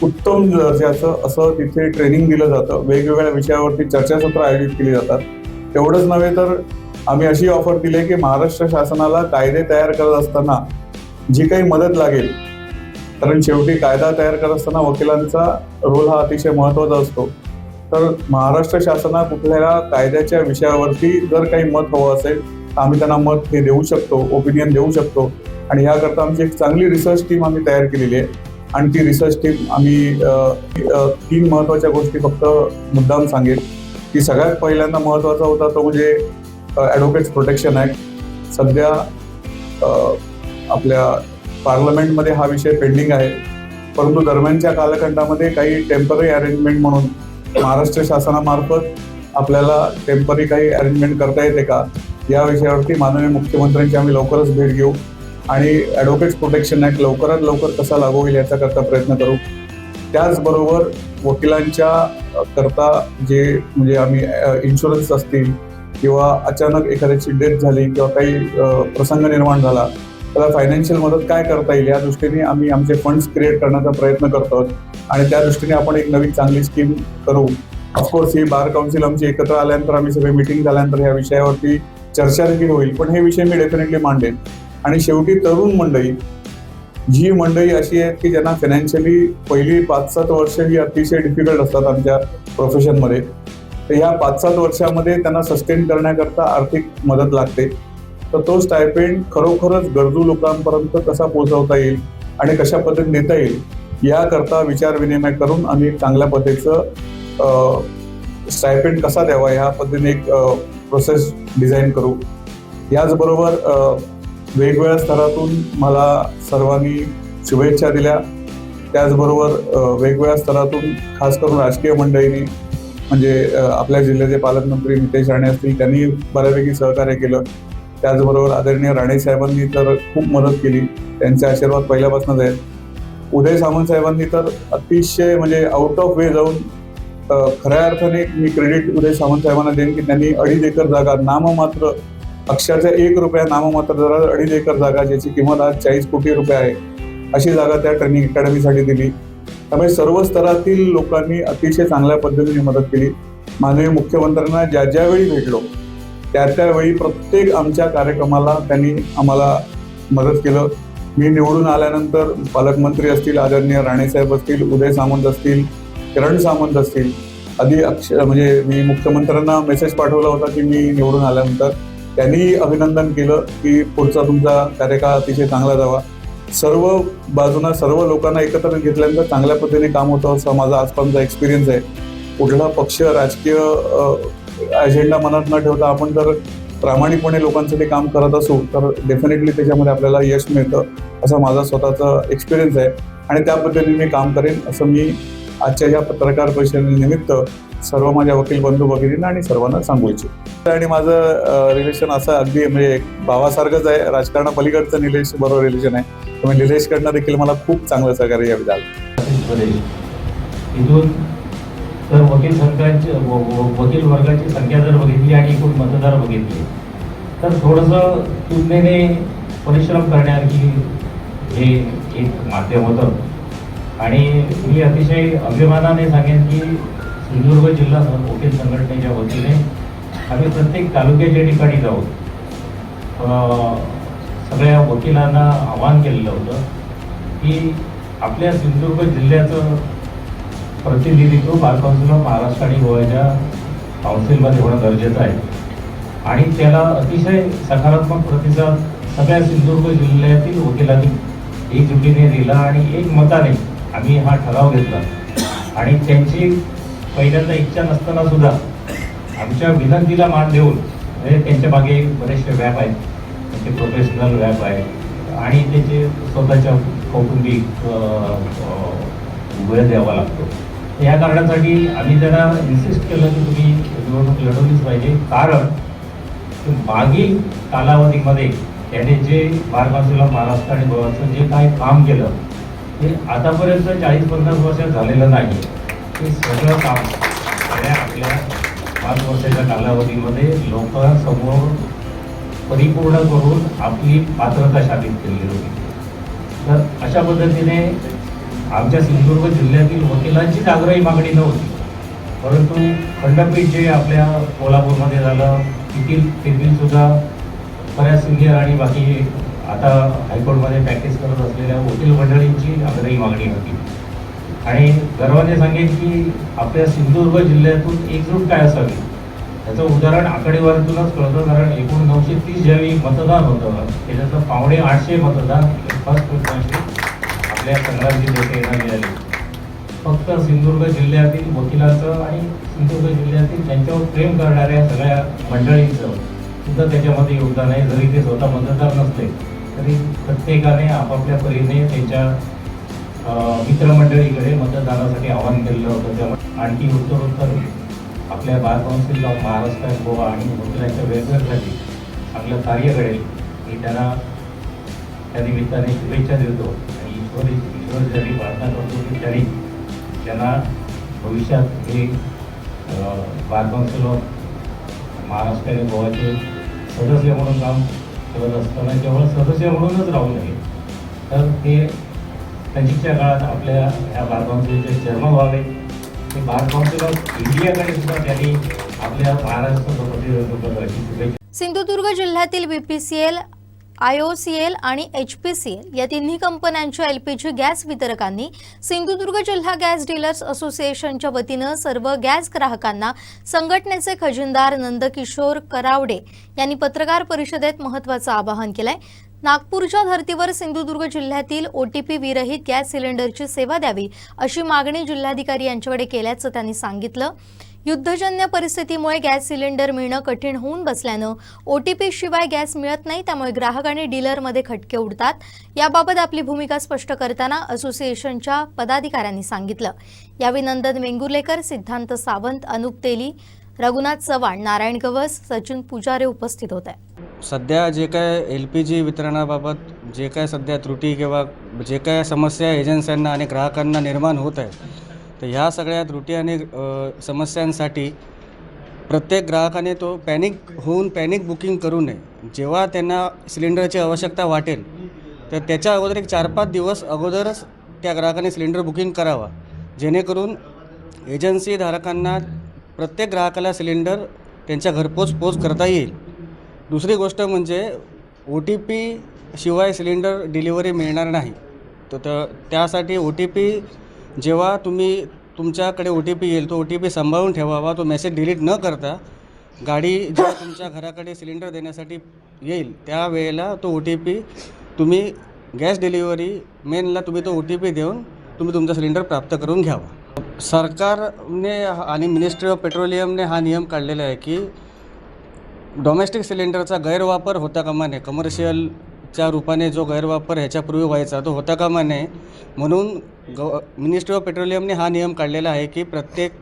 उत्तम दर्जाचं असं तिथे ट्रेनिंग दिलं जातं. वेगवेगळ्या विषयावरती चर्चासत्र आयोजित केली जातात. एवढंच नव्हे तर आम्ही अशी ऑफर दिली आहे की महाराष्ट्र शासनाला कायदे तयार करत असताना जी काही मदत लागेल, कारण शेवटी कायदा तयार करत असताना वकिलांचा रोल हा अतिशय महत्त्वाचा असतो, तर महाराष्ट्र शासना कुठल्या कायद्याच्या विषयावरती जर काही मत हवं असेल तर आम्ही त्यांना मत हे देऊ शकतो, ओपिनियन देऊ शकतो. आणि याकरता आमची एक चांगली रिसर्च टीम आम्ही तयार केलेली आहे. आणि ती रिसर्च टीम आम्ही 3 महत्त्वाच्या गोष्टी फक्त मुद्दाम सांगेल की सगळ्यात पहिल्यांदा महत्त्वाचा होता तो म्हणजे ॲडव्होकेट्स प्रोटेक्शन ॲक्ट. सध्या आपल्या पार्लमेंटमध्ये हा विषय पेंडिंग आहे, परंतु दरम्यानच्या कालखंडामध्ये काही टेम्पररी अरेंजमेंट म्हणून महाराष्ट्र शासनामार्फत आपल्याला टेम्पररी काही अरेंजमेंट करता येते का या विषयावरती माननीय मुख्यमंत्र्यांची आम्ही लवकरच भेट घेऊ आणि ॲडव्होकेट्स प्रोटेक्शन ॲक्ट लवकरात लवकर कसा लागू होईल याच्याकरता प्रयत्न करू. त्याचबरोबर वकिलांच्या करता जे म्हणजे आम्ही इन्शुरन्स असतील किंवा अचानक एखाद्याची डेथ झाली किंवा काही प्रसंग निर्माण झाला त्याला फायनान्शियल मदत काय करता येईल या दृष्टीने आम्ही आमचे फंड्स क्रिएट करण्याचा प्रयत्न करतो आणि त्या दृष्टीने आपण एक नवीन चांगली स्कीम करू. ऑफकोर्स ही बार काउन्सिल आमची एकत्र आल्यानंतर आम्ही सगळे मीटिंग झाल्यानंतर ह्या विषयावरती चर्चा देखील होईल, पण हे विषय मी डेफिनेटली मांडेन. आणि शेवटी तरुण मंडळी, जी मंडळी अशी आहेत की ज्यांना फायनान्शियली पहिली 5-7 वर्ष ही अतिशय डिफिकल्ट असतात आमच्या प्रोफेशनमध्ये, तर ह्या 5-7 वर्षामध्ये त्यांना सस्टेन करण्याकरता आर्थिक मदत लागते. तर तो स्टायपेंड खरोखरच गरजू लोकांपर्यंत कसा पोहोचवता येईल आणि कशा पद्धतीने देता येईल याकरता विचार विनिमय करून आम्ही एक चांगल्या पद्धतीचं स्टायपेंड कसा द्यावा ह्या पद्धतीने एक प्रोसेस डिझाईन करू. याचबरोबर वेगवेगळ्या स्तरातून मला सर्वांनी शुभेच्छा दिल्या. त्याचबरोबर वेगवेगळ्या स्तरातून खास करून राजकीय मंडळींनी म्हणजे आपल्या जिल्ह्याचे पालकमंत्री नितेश राणे असतील त्यांनी बऱ्यापैकी सहकार्य केलं. त्याचबरोबर आदरणीय राणे साहेबांनी तर खूप मदत केली, त्यांचे आशीर्वाद पहिल्यापासूनच आहेत. उदय सामंत साहेबांनी तर अतिशय म्हणजे आउट ऑफ वे जाऊन खऱ्या अर्थाने मी क्रेडिट उदय सामंत साहेबांना देईन की त्यांनी 2.5 एकर जागा नाममात्र अक्षरशः 1 रुपया नाममात्र दरात 2.5 एकर जागा ज्याची किंमत आज 40 कोटी रुपये आहे अशी जागा त्या ट्रेनिंग अकॅडमीसाठी दिली. त्यामुळे सर्व स्तरातील लोकांनी अतिशय चांगल्या पद्धतीने मदत केली. माननीय मुख्यमंत्र्यांना ज्या ज्यावेळी भेटलो त्यावेळी प्रत्येक आमच्या कार्यक्रमाला त्यांनी आम्हाला मदत केलं. मी निवडून आल्यानंतर पालकमंत्री असतील, आदरणीय राणेसाहेब असतील, उदय सामंत असतील, किरण सामंत असतील, आधी म्हणजे मी मुख्यमंत्र्यांना मेसेज पाठवला होता की मी निवडून आल्यानंतर त्यांनी अभिनंदन केलं की पुढचा तुमचा कार्यकाळ अतिशय चांगला जावा. सर्व बाजूंना सर्व लोकांना एकत्र घेतल्यानंतर चांगल्या पद्धतीने काम होतं असा माझा आजपर्यंतचा एक्सपिरियन्स आहे. कुठला पक्ष राजकीय अजेंडा मनात न ठेवता आपण जर प्रामाणिकपणे लोकांसाठी काम करत असू तर डेफिनेटली त्याच्यामध्ये आपल्याला यश मिळतं असा माझा स्वतःचा एक्सपिरियन्स आहे. आणि त्या पद्धतीने मी काम करेन असं मी आजच्या या पत्रकार परिषदेनिमित्त सर्व माझ्या वकील बंधू भगिनींना आणि सर्वांना सांगू इच्छितो. आणि माझं रिलेशन असं अगदी म्हणजे एक भावासारखंच आहे, राजकारणापलीकडचं निलेश बरोबर रिलेशन आहे. त्यामुळे निलेशकडनं देखील मला खूप चांगलं सहकार्य यावेळी झालं. इथून जर वकील संघाची वकील वर्गाची संख्या जर बघितली आणि एकूण मतदार बघितले तर थोडंसं तुलनेने परिश्रम करण्याची हे एक माध्यम होतं. आणि मी अतिशय अभिमानाने सांगेन की सिंधुदुर्ग जिल्हा वकील संघटनेच्या वतीने आम्ही प्रत्येक तालुक्याच्या ठिकाणी जाऊन सगळ्या वकिलांना आवाहन केलेलं होतं की आपल्या सिंधुदुर्ग जिल्ह्याचं प्रतिनिधित्व बार काउन्सिल ऑफ महाराष्ट्र आणि गोव्याच्या काउन्सिलमध्ये होणं गरजेचं आहे. आणि त्याला अतिशय सकारात्मक प्रतिसाद सगळ्या सिंधुदुर्ग जिल्ह्यातील वकिलांनी एकजुटीने दिला आणि एक मताने आम्ही हा ठराव घेतला. आणि त्यांची पहिल्यांदा इच्छा नसताना सुद्धा आमच्या विनंतीला मान देऊन, म्हणजे त्यांच्या मागे बरेचसे व्याप आहेत, त्यांचे प्रोफेशनल व्याप आहे आणि त्याचे स्वतःच्या कौटुंबिक वेळ द्यावा लागतो. या कारणासाठी आम्ही त्यांना इन्सिस्ट केलं की तुम्ही निवडणूक लढवलीच पाहिजे. कारण मागील कालावधीमध्ये त्याने जे बार काउन्सिल ऑफ महाराष्ट्र आणि गोव्याचं जे काही काम केलं ते आतापर्यंत 40-50 वर्षात झालेलं नाही. ते सगळं काम आपल्या 5 वर्षाच्या कालावधीमध्ये लोकांसमोर परिपूर्ण करून आपली पात्रता साबित केलेली होती. तर अशा पद्धतीने आमच्या सिंधुदुर्ग जिल्ह्यातील वकिलांचीच आग्रही मागणी नव्हती, परंतु खंडपीठ जे आपल्या कोल्हापूरमध्ये झालं तेथील सुद्धा बऱ्याच सिनियर आणि बाकी आता हायकोर्टमध्ये प्रॅक्टिस करत असलेल्या वकील मंडळींची आग्रही मागणी होती. आणि गर्वाने सांगेन की आपल्या सिंधुदुर्ग जिल्ह्यातून एकजूट काय असावी याचं उदाहरण आकडेवारीतूनच कळतं. कारण एकूण 930 ज्यावेळी मतदान होतं त्याच्यातलं 850 मतदान फर्स्ट आपल्या संग्रामजी देशे यांना मिळाले. फक्त सिंधुदुर्ग जिल्ह्यातील वकिलांचं आणि सिंधुदुर्ग जिल्ह्यातील त्यांच्यावर प्रेम करणाऱ्या सगळ्या मंडळींचं सुद्धा त्याच्यामध्ये योगदान आहे. जरी ते स्वतः मतदार नसले तरी प्रत्येकाने आपापल्या परीने त्यांच्या मित्रमंडळीकडे मतदानासाठी आवाहन केलेलं होतं. त्यामुळे आणखी उत्तरोत्तर आपल्या bar council of Maharashtra Goa आणि वकिलांच्या वेगवेगळ्यासाठी चांगलं कार्य घडेल मी त्यांना त्या निमित्ताने शुभेच्छा देतो. आणि ईश्वर ज्यांनी प्रार्थना करतो की त्यांना भविष्यात हे बार काउन्सिल ऑफ महाराष्ट्र आणि गोवाचे सदस्य म्हणून काम करत असताना केवळ सदस्य म्हणूनच राहू नये तर ते नजीकच्या काळात आपल्या ह्या बार काउन्सिलचे चेअरमन व्हावे. ते बार काउन्सिल ऑफ इंडियाकडे सुद्धा त्यांनी आपल्या महाराष्ट्र प्रतिनिधित्व करायची शुभेच्छा. सिंधुदुर्ग जिल्ह्यातील बीपीसीएल, IOCL आणि HPCL या तिन्ही कंपन्यांच्या LPG गॅस वितरकांनी सिंधुदुर्ग जिल्हा गॅस डीलर्स असोसिएशनच्या वतीनं सर्व गॅस ग्राहकांना संघटनेचे खजिनदार नंदकिशोर करावडे यांनी पत्रकार परिषदेत महत्त्वाचं आवाहन केलंय. नागपूरच्या धर्तीवर सिंधुदुर्ग जिल्ह्यातील OTP विरहित गॅस सिलेंडरची सेवा द्यावी अशी मागणी जिल्हाधिकारी यांच्याकडे केल्याचं त्यांनी सांगितलं. युद्धजन्य परिस्थितीमुळे गॅस सिलेंडर मिळणं कठीण होऊन बसल्यानं OTP शिवाय गॅस मिळत नाही, त्यामुळे ग्राहक आणि डीलरमध्ये खटके उडतात. याबाबत आपली भूमिका स्पष्ट करताना असोसिएशनच्या पदाधिकाऱ्यांनी सांगितलं. यावेळी नंदन वेंगुर्लेकर, सिद्धांत सावंत, अनुप तेली, रघुनाथ चव्हाण, नारायण गवस, सचिन पुजारे उपस्थित होते. सध्या जे काय LPG वितरणाबाबत जे काय सध्या त्रुटी किंवा जे काय समस्या एजन्स्यांना आणि ग्राहकांना निर्माण होत आहे तर ह्या सगळ्या त्रुटी आणि समस्यांसाठी प्रत्येक ग्राहकाने तो पॅनिक बुकिंग करू नये. जेव्हा त्यांना सिलेंडरची आवश्यकता वाटेल तर त्याच्या अगोदर एक 4-5 दिवस अगोदरच त्या ग्राहकाने सिलेंडर बुकिंग करावा, जेणेकरून एजन्सी धारकांना प्रत्येक ग्राहकाला सिलेंडर त्यांच्या घरपोच करता येईल. दुसरी गोष्ट म्हणजे OTP शिवाय सिलेंडर डिलिव्हरी मिळणार नाही. तर त्यासाठी OTP जेव्हा तुमच्याकडे OTP येईल तो OTP सांभाळून ठेवावा. तो मेसेज डिलीट न करता गाडी जेव्हा तुमच्या घराकडे सिलेंडर देण्यासाठी येईल त्यावेळेला तो OTP तुम्ही गॅस डिलिव्हरी मेनला तुम्ही तो OTP देऊन तुम्ही तुमचा सिलेंडर प्राप्त करून घ्यावा. सरकारने आणि मिनिस्ट्री ऑफ पेट्रोलियमने हा नियम काढलेला आहे की डोमेस्टिक सिलेंडरचा गैरवापर होता कामा नये. कमर्शियल च्या रूपाने जो गैरवापर ह्याच्यापूर्वी व्हायचा तो होता कामा नये म्हणून मिनिस्ट्री ऑफ पेट्रोलियमने हा नियम काढलेला आहे की प्रत्येक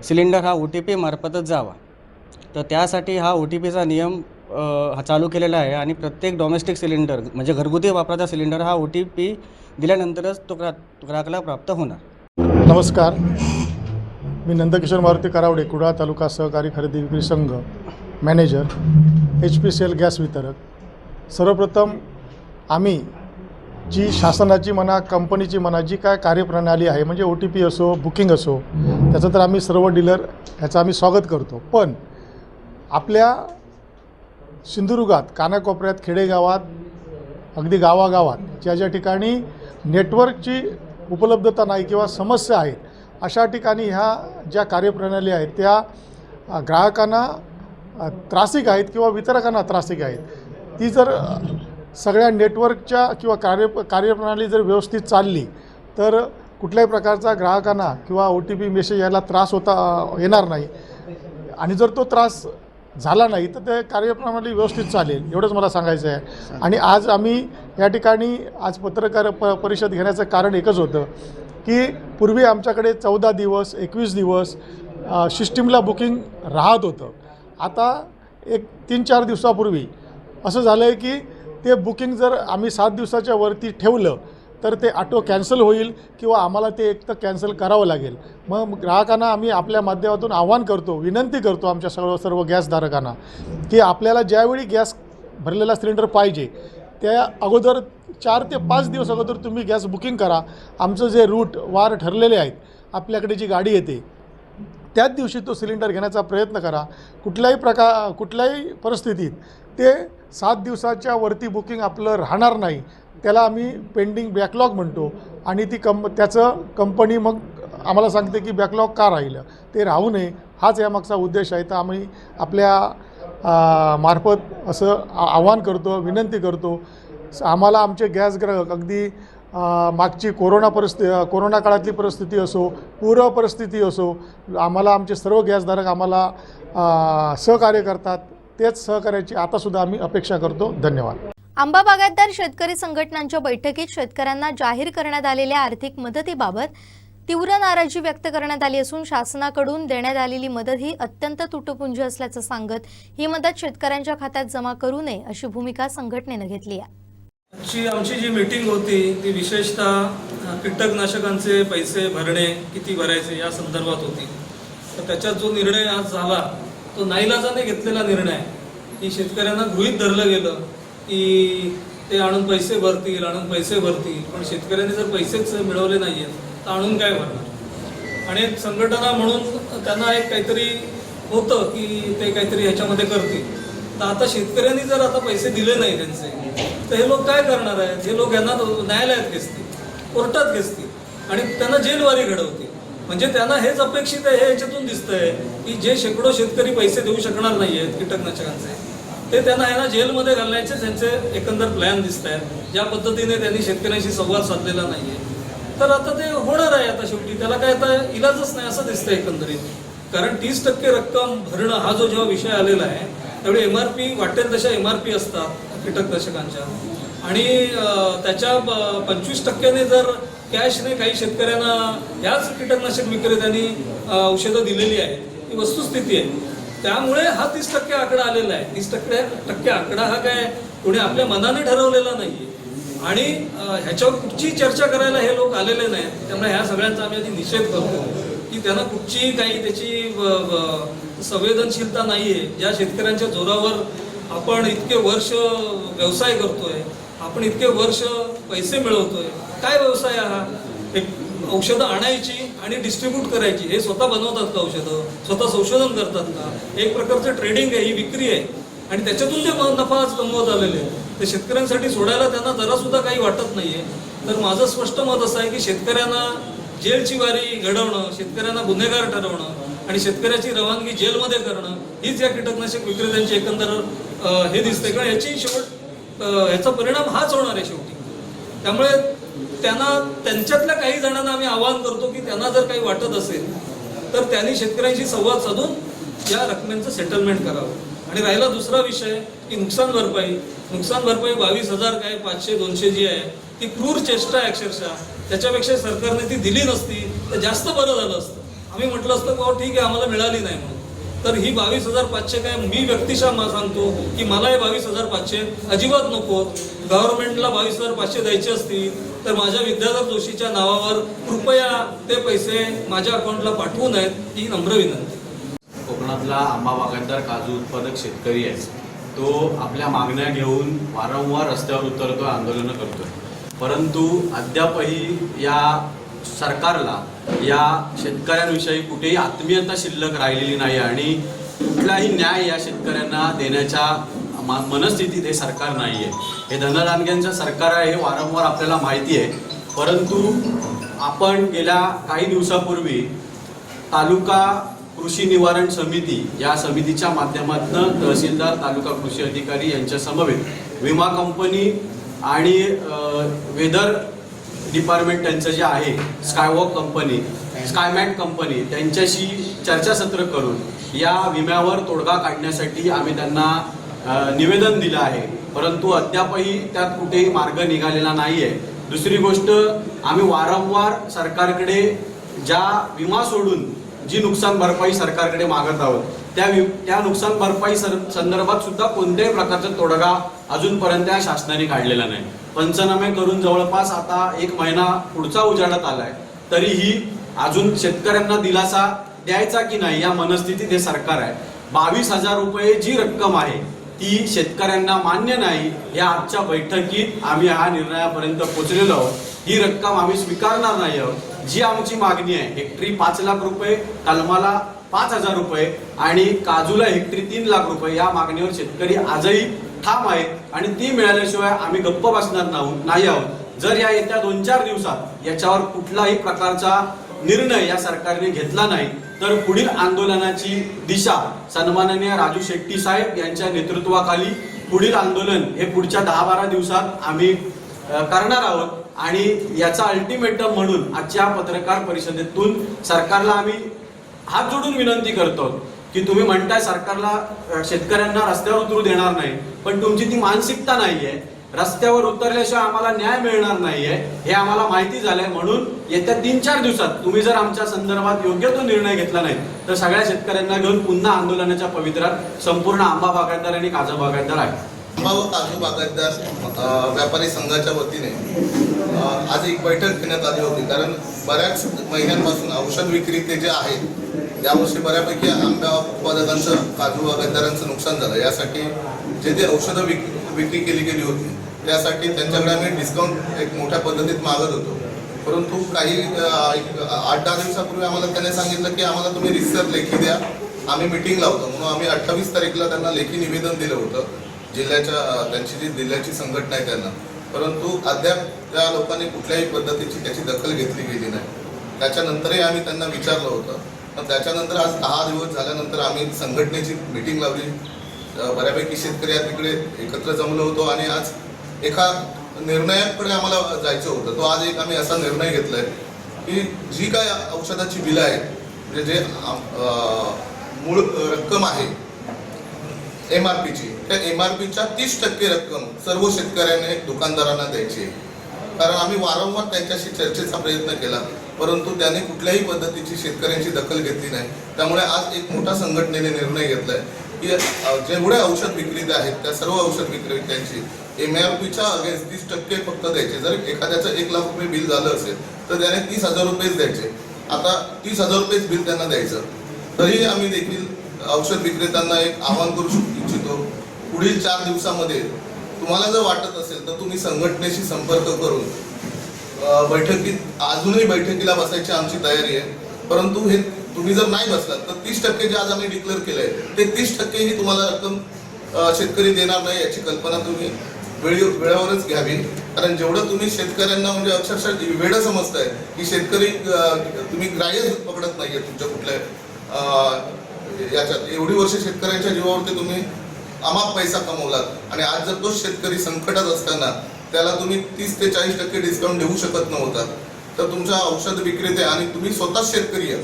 सिलेंडर हा OTP मार्फतच जावा. तर त्यासाठी हा OTPचा नियम हा चालू केलेला आहे आणि प्रत्येक डोमेस्टिक सिलेंडर म्हणजे घरगुती वापराचा सिलेंडर हा OTP दिल्यानंतरच तो ग्राहकाला प्राप्त होणार. नमस्कार, मी नंदकिशोर मारुती करावडे, कुडाळ तालुका सहकारी खरेदी विक्री संघ मॅनेजर, HPCL गॅस वितरक. सर्वप्रथम आम्ही जी शासनाची म्हणा कंपनीची म्हणा जी काय कार्यप्रणाली आहे म्हणजे OTP असो बुकिंग असो त्याचं तर आम्ही सर्व डीलर ह्याचं आम्ही स्वागत करतो. पण आपल्या सिंधुदुर्गात कानाकोपऱ्यात खेडेगावात अगदी गावागावात ज्या ज्या ठिकाणी नेटवर्कची उपलब्धता नाही किंवा समस्या आहेत अशा ठिकाणी ह्या ज्या कार्यप्रणाली आहेत त्या ग्राहकांना त्रासिक आहेत किंवा वितरकांना त्रासिक आहेत. ती जर सगळ्या नेटवर्कच्या किंवा कार्यप्रणाली जर व्यवस्थित चालली तर कुठल्याही प्रकारचा ग्राहकांना किंवा OTP मेसेज यायला त्रास येणार नाही. आणि जर तो त्रास झाला नाही तर ते कार्यप्रणाली व्यवस्थित चालेल एवढंच मला सांगायचं आहे. आणि आज आम्ही या ठिकाणी आज पत्रकार परिषद घेण्याचं कारण एकच होतं की पूर्वी आमच्याकडे 14 दिवस 21 दिवस सिस्टीमला बुकिंग राहत होतं. आता एक 3-4 दिवसापूर्वी असं झालं आहे की ते बुकिंग जर आम्ही 7 दिवसाच्या वरती ठेवलं तर ते ऑटो कॅन्सल होईल किंवा आम्हाला ते एक तर कॅन्सल करावं लागेल. मग ग्राहकांना आम्ही आपल्या माध्यमातून आवाहन करतो, विनंती करतो आमच्या सर्व गॅसधारकांना की आपल्याला ज्यावेळी गॅस भरलेला सिलेंडर पाहिजे त्या अगोदर 4 ते 5 दिवस अगोदर तुम्ही गॅस बुकिंग करा. आमचं जे रूट वार ठरलेले आहेत आपल्याकडे जी गाडी येते त्याच दिवशी तो सिलेंडर घेण्याचा प्रयत्न करा. कुठल्याही परिस्थितीत ते 7 दिवसाच्या वरती बुकिंग आपलं राहणार नाही. त्याला आम्ही पेंडिंग बॅकलॉग म्हणतो आणि ती त्याचं कंपनी मग आम्हाला सांगते की बॅकलॉग का राहिलं, ते राहू नये हाच यामागचा उद्देश आहे. तर आम्ही आपल्या मार्फत असं आवाहन करतो, विनंती करतो. आम्हाला आमचे गॅस ग्राहक अगदी मागची कोरोना काळातली परिस्थिती असो, पूर परिस्थिती असो, आम्हाला आमचे सर्व गॅसधारक आम्हाला सहकार्य करतात. तेच सहकार्याची आतासुद्धा आम्ही अपेक्षा करतो. धन्यवाद. आंबा बागायतदार शेतकरी संघटनांच्या बैठकीत शेतकऱ्यांना जाहीर करण्यात आलेल्या आर्थिक मदतीबाबत तीव्र नाराजी व्यक्त करण्यात आली असून शासनाकडून देण्यात आलेली मदत ही अत्यंत तुटपुंजी असल्याचं सांगत ही मदत शेतकऱ्यांच्या खात्यात जमा करू नये अशी भूमिका संघटनेनं घेतली आहे. आमची जी मीटिंग होती ती विशेषतः कीटकनाशकांचे पैसे भरणे किती भरायचे या संदर्भात होती. तर त्याच्यात जो निर्णय आज झाला तो नाईलाजाने घेतलेला निर्णय की शेतकऱ्यांना गृहीत धरलं गेलं की ते आणून पैसे भरतील पण शेतकऱ्यांनी जर पैसेच मिळवले नाही आहेत तर आणून काय भरणार. आणि एक संघटना म्हणून त्यांना एक काहीतरी होतं की ते काहीतरी ह्याच्यामध्ये करतील. तर आता शेतकऱ्यांनी जर आता पैसे दिले नाही त्यांचे तर हे लोक काय करणार आहेत. हे लोक यांना न्यायालयात घेसतील, कोर्टात घेसतील आणि त्यांना जेलवारी घडवतील. म्हणजे त्यांना हेच अपेक्षित आहे. हे याच्यातून दिसतंय की जे शेकडो शेतकरी पैसे देऊ शकणार नाही आहेत कीटकनाशकांचे ते त्यांना ह्यांना जेलमध्ये घालण्याचे त्यांचे एकंदर प्लॅन दिसत आहेत. ज्या पद्धतीने त्यांनी शेतकऱ्यांशी संवाद साधलेला नाही आहे तर आता ते होणार आहे. आता शेवटी त्याला काय आता इलाजच नाही असं दिसतंय एकंदरीत. कारण 30% रक्कम भरणं हा जो जेव्हा विषय आलेला आहे त्यावेळी MRP वाटेल तशा MRP असतात कीटकनाशकांच्या आणि त्याच्या 25% जर कॅशने काही शेतकऱ्यांना याच कीटकनाशक विक्रेत्यांनी औषधं दिलेली आहेत ही वस्तुस्थिती आहे. त्यामुळे हा 30% आकडा आलेला आहे. 30% आकडा हा काय कोणी आपल्या मनाने ठरवलेला नाहीये आणि ह्याच्यावर कुठची चर्चा करायला हे लोक आलेले नाहीत. त्यामुळे ह्या सगळ्यांचा आम्ही आधी निषेध करतो की त्यांना कुठची काही त्याची संवेदनशीलता नाहीये. ज्या शेतकऱ्यांच्या जोरावर आपण इतके वर्ष व्यवसाय करतोय, आपण इतके वर्ष पैसे मिळवतोय, काय व्यवसाय हा? एक औषधं आणायची आणि डिस्ट्रीब्यूट करायची. हे स्वतः बनवतात का औषधं? स्वतः संशोधन करतात का? एक प्रकारचं ट्रेडिंग आहे, ही विक्री आहे आणि त्याच्यातून ते नफा आज कमवत आलेले आहे. ते शेतकऱ्यांसाठी सोडायला त्यांना जरासुद्धा काही वाटत नाहीये. तर माझं स्पष्ट मत असं आहे की शेतकऱ्यांना जेलची वारी घडवणं, शेतकऱ्यांना गुन्हेगार ठरवणं आणि शेतकऱ्याची रवानगी जेलमध्ये करणं हीच या कीटकनाशक विक्रेत्यांची एकंदर हे दिसते. कारण ह्याचा परिणाम हाच होणार आहे शेवटी. त्यामुळे त्यांच्यातल्या काही जणांना आम्ही आवाहन करतो की त्यांना जर काही वाटत असेल तर त्यांनी शेतकऱ्यांशी संवाद साधून या रकमेचं सेटलमेंट करावं आणि राहिला दुसरा विषय की नुकसान भरपाई 22,000 काय 500 200 जी आहे ती क्रूर चेष्टा आहे अक्षरशः. त्याच्यापेक्षा सरकारने ती दिली नसती तर जास्त बरं झालं असतं. आम्ही म्हटलं असतं बाबा ठीक आहे आम्हाला मिळाली नाही म्हणून. तर ही 22,500 काय मी व्यक्तिशः सांगतो की मला हे 22,500 अजिबात नको. गव्हर्नमेंटला 22,500 द्यायचे असतील तर माझ्या विद्याधर जोशीच्या नावावर कृपया ते पैसे माझ्या अकाउंटला पाठवू नयेत ही नम्र विनंती. कोकणातला आंबा बागायतदार काजू उत्पादक शेतकरी आहे, तो आपल्या मागण्या घेऊन वारंवार रस्त्यावर उतरतोय, आंदोलनं करतोय. परंतु अद्यापही या सरकारला या शेतकऱ्यांविषयी कुठेही आत्मीयता शिल्लक राहिलेली नाही आणि कुठलाही न्याय या शेतकऱ्यांना देण्याच्या मनस्थितीत हे सरकार नाही आहे. हे धनदानग्यांचं सरकार आहे हे वारंवार आपल्याला माहिती आहे. परंतु आपण गेल्या काही दिवसापूर्वी तालुका कृषी निवारण समिती या समितीच्या माध्यमातून तहसीलदार, तालुका कृषी अधिकारी यांच्या समवेत विमा कंपनी आणि वेदर डिपार्टमेंट त्यांचं जे आहे स्कायवॉक कंपनी, स्कायमॅट कंपनी त्यांच्याशी चर्चासत्र करून या विम्यावर तोडगा काढण्यासाठी आम्ही त्यांना निवेदन दिलं आहे. परंतु अद्यापही त्यात कुठेही मार्ग निघालेला नाही आहे. दुसरी गोष्ट, आम्ही वारंवार सरकारकडे ज्या विमा सोडून जी नुकसान भरपाई सरकारकडे मागत आहोत त्या नुकसान भरपाई संदर्भात सुद्धा कोणत्याही प्रकारचा तोडगा अजूनपर्यंत या शासनाने काढलेला नाही. पंचनामे करून जवळपास आता 1 महिना पुढचा उजाडत आलाय, तरीही अजून शेतकऱ्यांना दिलासा द्यायचा की नाही या मनस्थितीत हे सरकार आहे. 22,000 रुपये जी रक्कम आहे ती शेतकऱ्यांना मान्य नाही. या आजच्या बैठकीत आम्ही हा निर्णयापर्यंत पोहोचलेलो आहोत. ही रक्कम आम्ही स्वीकारणार नाही आहोत. जी आमची मागणी आहे, हेक्टरी 5 लाख रुपये, कलमाला 5,000 रुपये आणि काजूला हेक्टरी 3 लाख रुपये या मागणीवर शेतकरी आजही ठाम आहेत आणि ती मिळाल्याशिवाय आम्ही गप्प बसणार नाही आहोत. जर या येत्या 2-4 दिवसात याच्यावर कुठलाही प्रकारचा निर्णय या सरकारने घेतला नाही तर पुढील आंदोलनाची दिशा सन्माननीय राजू शेट्टी साहेब यांच्या नेतृत्वाखाली पुढील आंदोलन हे पुढच्या 10-12 दिवसात आम्ही करणार आहोत. आणि याचा अल्टिमेटम म्हणून आजच्या पत्रकार परिषदेतून सरकारला आम्ही हात जोडून विनंती करतो की तुम्ही म्हणताय सरकारला शेतकऱ्यांना रस्त्यावर उतरू देणार नाही, पण तुमची ती मानसिकता नाहीये. रस्त्यावर उतरल्याशिवाय आम्हाला न्याय मिळणार नाहीये हे आम्हाला माहिती झालंय. म्हणून येत्या 3-4 दिवसात तुम्ही जर आमच्या संदर्भात योग्य तो निर्णय घेतला नाही तर सगळ्या शेतकऱ्यांना घेऊन पुन्हा आंदोलनाच्या पवित्रात संपूर्ण आंबा बागायतदार आणि काजू बागायतदार आहे. आंबा व काजू बागायतदार व्यापारी संघाच्या वतीने आज एक बैठक घेण्यात आली होती. कारण बऱ्याच महिन्यांपासून औषध विक्रेते जे आहेत यावर्षी बऱ्यापैकी आंबा उत्पादकांचं, काजू बागायतदारांचं नुकसान झालं. यासाठी जे औषधं विक्री केली गेली होती त्यासाठी त्यांच्याकडे आम्ही डिस्काउंट एक मोठ्या पद्धतीत मागत होतो. परंतु काही 8-10 दिवसापूर्वी आम्हाला त्याने सांगितलं की आम्हाला तुम्ही रितसर लेखी द्या, आम्ही मिटिंग लावतो. म्हणून आम्ही 28 तारीखला त्यांना लेखी निवेदन दिलं होतं त्यांची जी जिल्ह्याची संघटना आहे त्यांना. परंतु अद्याप त्या लोकांनी कुठल्याही पद्धतीची त्याची दखल घेतली गेली नाही. त्याच्यानंतरही आम्ही त्यांना विचारलं होतं. पण त्याच्यानंतर आज 10 दिवस झाल्यानंतर आम्ही संघटनेची मिटिंग लावली. बऱ्यापैकी शेतकरी तिकडे एकत्र जमलो होतो आणि आज एका निर्णयाकडे आम्हाला जायचं होतं. तो आज एक आम्ही असा निर्णय घेतलाय की जी काय औषधाची बिलं आहेत, म्हणजे जे मूळ रक्कम आहे MRPची, त्या MRPच्या 30% रक्कम सर्व शेतकऱ्यांनी दुकानदारांना द्यायची. कारण आम्ही वारंवार त्यांच्याशी चर्चेचा प्रयत्न केला, परंतु त्यांनी कुठल्याही पद्धतीची शेतकऱ्यांची दखल घेतली नाही. त्यामुळे आज एक मोठा संघटनेने निर्णय घेतलाय की जेवढे औषध विक्रेते आहेत त्या सर्व औषध विक्रेत्यांची MRPच्या अगेन्स्ट 30% फक्त द्यायचे. जर एखाद्याचं 1 लाख रुपये बिल झालं असेल तर त्याने 30,000 रुपयेच द्यायचे. आता 30,000 रुपयेच बिल त्यांना द्यायचं. तरी आम्ही देखील औषध विक्रेत्यांना एक आवाहन करू इच्छितो, पुढील 4 दिवसामध्ये तुम्हाला जर वाटत असेल तर तुम्ही संघटनेशी संपर्क करून अजूनही बैठकीला बसायची आमची तयारी आहे. परंतु हे तुम्ही जर नाही बसलात तर 30% जे आज आम्ही डिक्लेअर केलंय ते 30% ही तुम्हाला रक्कम शेतकरी देणार नाही याची कल्पना तुम्ही वेळेवरच घ्यावी. कारण जेवढं तुम्ही शेतकऱ्यांना म्हणजे अक्षरशः वेळ समजताय की शेतकरी तुम्ही ग्राह्य पकडत नाहीये तुमच्या कुठल्या याच्यात. एवढी वर्ष शेतकऱ्यांच्या जीवावरती तुम्ही अमाप पैसा कमवलात आणि आज जर तोच शेतकरी संकटात असताना त्याला तुम्ही 30 ते 40% डिस्काउंट देऊ शकत नव्हता तर तुमच्या औषध विक्रेते आणि तुम्ही स्वतःच शेतकरी आहे.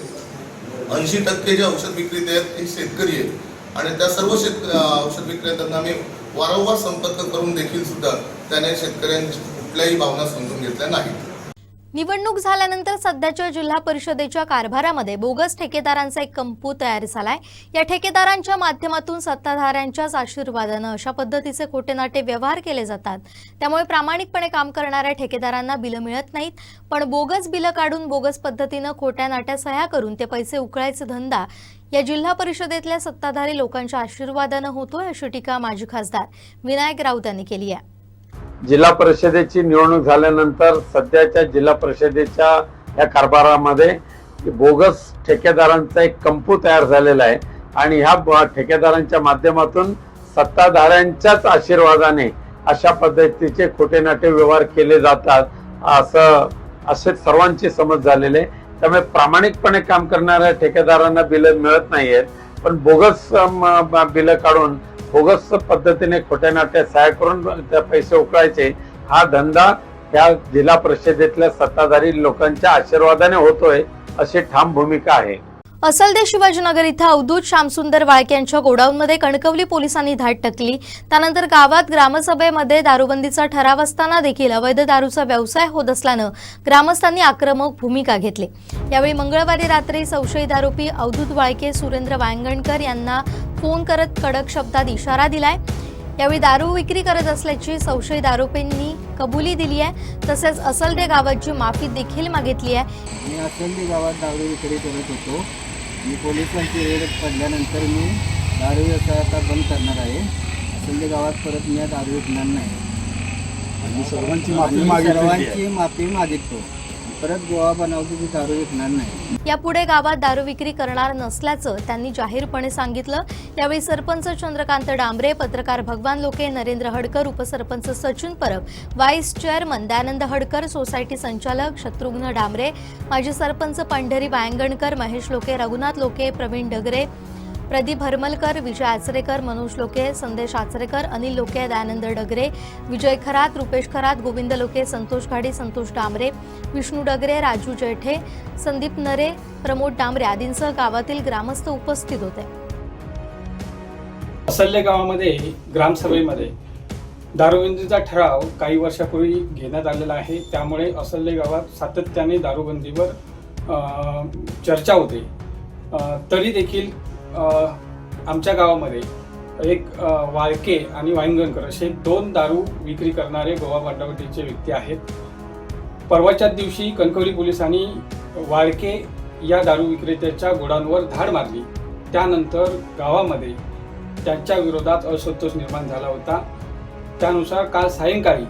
80% जे औषध विक्रेते आहेत ते शेतकरी आहेत. आणि त्या सर्व औषध विक्रेत्यांना मी वारंवार संपर्क करून देखील सुद्धा त्याने शेतकऱ्यांची कुठल्याही भावना समजून घेतल्या नाहीत. निवडणूक झाल्यानंतर सध्याच्या जिल्हा परिषदेच्या कारभारामध्ये बोगस ठेकेदारांचा एक कंपू तयार झालाय. या ठेकेदारांच्या माध्यमातून सत्ताधाऱ्यांच्याच आशीर्वादानं अशा पद्धतीचे खोटेनाटे व्यवहार केले जातात. त्यामुळे प्रामाणिकपणे काम करणाऱ्या ठेकेदारांना बिलं मिळत नाहीत, पण बोगस बिलं काढून बोगस पद्धतीनं खोट्या नाट्या सह्या करून ते पैसे उकळायचे धंदा या जिल्हा परिषदेतल्या सत्ताधारी लोकांच्या आशीर्वादानं होतोय, अशी टीका माजी खासदार विनायक राऊत यांनी केली आहे. जिल्हा परिषदेची निवडणूक झाल्यानंतर सध्याच्या जिल्हा परिषदेच्या या कारभारामध्ये बोगस ठेकेदारांचा एक कंपू तयार झालेला आहे आणि ह्या ठेकेदारांच्या माध्यमातून सत्ताधाऱ्यांच्याच आशीर्वादाने अशा पद्धतीचे खोटे नाटे व्यवहार केले जातात असे सर्वांची समज झालेली आहे. त्यामुळे प्रामाणिकपणे काम करणाऱ्या ठेकेदारांना बिलं मिळत नाहीयेत, पण बोगस बिलं काढून बोगस पद्धतीने खोट्या नाट्या सहाय्य करून त्या पैसे उकळायचे हा धंदा या जिल्हा परिषदेतल्या सत्ताधारी लोकांच्या आशीर्वादाने होतोय, अशी ठाम भूमिका आहे. असलदे शिवाजीनगर इथं अवधूत श्यामसुंदर वाळके यांच्या गोडाऊनमध्ये कणकवली पोलिसांनी धाड टाकली. त्यानंतर गावात ग्रामसभेमध्ये दारूबंदीचा ठराव असताना देखील अवैध दारूचा व्यवसाय होत असल्यानं ग्रामस्थांनी आक्रमक भूमिका घेतली. यावेळी मंगळवारी रात्री संशयित आरोपी अवधूत वाळके सुरेंद्र वांगणकर यांना फोन करत कडक शब्दात इशारा दिलाय. यावेळी दारू विक्री करत असल्याची संशयित आरोपींनी कबुली दिली आहे. तसेच असलदे गावाची माफी देखील मागितली आहे. मी असलदे गावात दारू विक्री करत होतो. मी पोलिसांची रेड पडल्यानंतर मी दारू व्यवसाय आता बंद करणार आहे. असलदे गावात परत मी दारू विकणार नाही आणि सर्वांची माफी मागिततो. परत गोवा बनवतो की दारू विकणार नाही. यापुढे गावात दारू विक्री करणार नसल्याचं त्यांनी जाहीरपणे सांगितलं. यावेळी सरपंच चंद्रकांत डांबरे, पत्रकार भगवान लोके, नरेंद्र हडकर, उपसरपंच Sachin Parab, vice chairman Dayanand Hadkar, society संचालक शत्रुघ्न डांबरे, माजी सरपंच पंढरी वांगणकर, महेश लोके, रघुनाथ लोके, प्रवीण डगरे, प्रदीप हरमलकर, विजय आचरेकर, मनोज लोके, संदेश आचरेकर, अनिल लोके, दयानंद डगरे, विजय खरात, रुपेश खरात, गोविंद लोके, संतोष घाडी, संतोष डांबरे, विष्णू डगरे, राजू जेठे, संदीप नरे, प्रमोद डांबरे आदींसह गावातील ग्रामस्थ उपस्थित होते. असल्ले गावामध्ये ग्रामसभेमध्ये दारूबंदीचा ठराव काही वर्षापूर्वी घेण्यात आलेला आहे. त्यामुळे असल्ले गावात सातत्याने दारूबंदीवर चर्चा होते. तरी देखील आमच्या गावामध्ये एक वाळके आणि वांगणकर असे दोन दारू विक्री करणारे गोवा बाटावटीचे व्यक्ती आहेत. परवाच्या दिवशी कणकवली पोलिसांनी वाळके या दारू विक्रेत्याच्या गोडाऊनवर धाड मारली. त्यानंतर गावामध्ये त्यांच्या विरोधात असंतोष निर्माण झाला होता. त्यानुसार काल सायंकाळी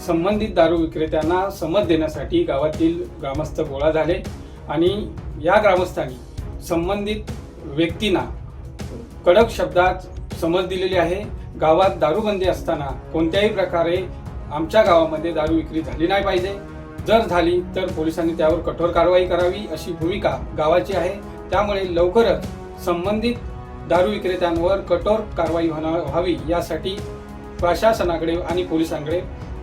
संबंधित दारू विक्रेत्यांना समज देण्यासाठी गावातील ग्रामस्थ गोळा झाले आणि या ग्रामस्थांनी संबंधित व्यक्तींना कडक शब्दात समज दिलेली आहे. गावात दारूबंदी असताना कोणत्याही प्रकारे आमच्या गावामध्ये दारू विक्री झाली नाही पाहिजे. जर झाली तर पोलिसांनी त्यावर कठोर कारवाई करावी अशी भूमिका गावाची आहे. त्यामुळे लवकरच संबंधित दारू विक्रेत्यांवर कठोर कारवाई व्हावी यासाठी प्रशासनाकडे आणि पोलिसांकडे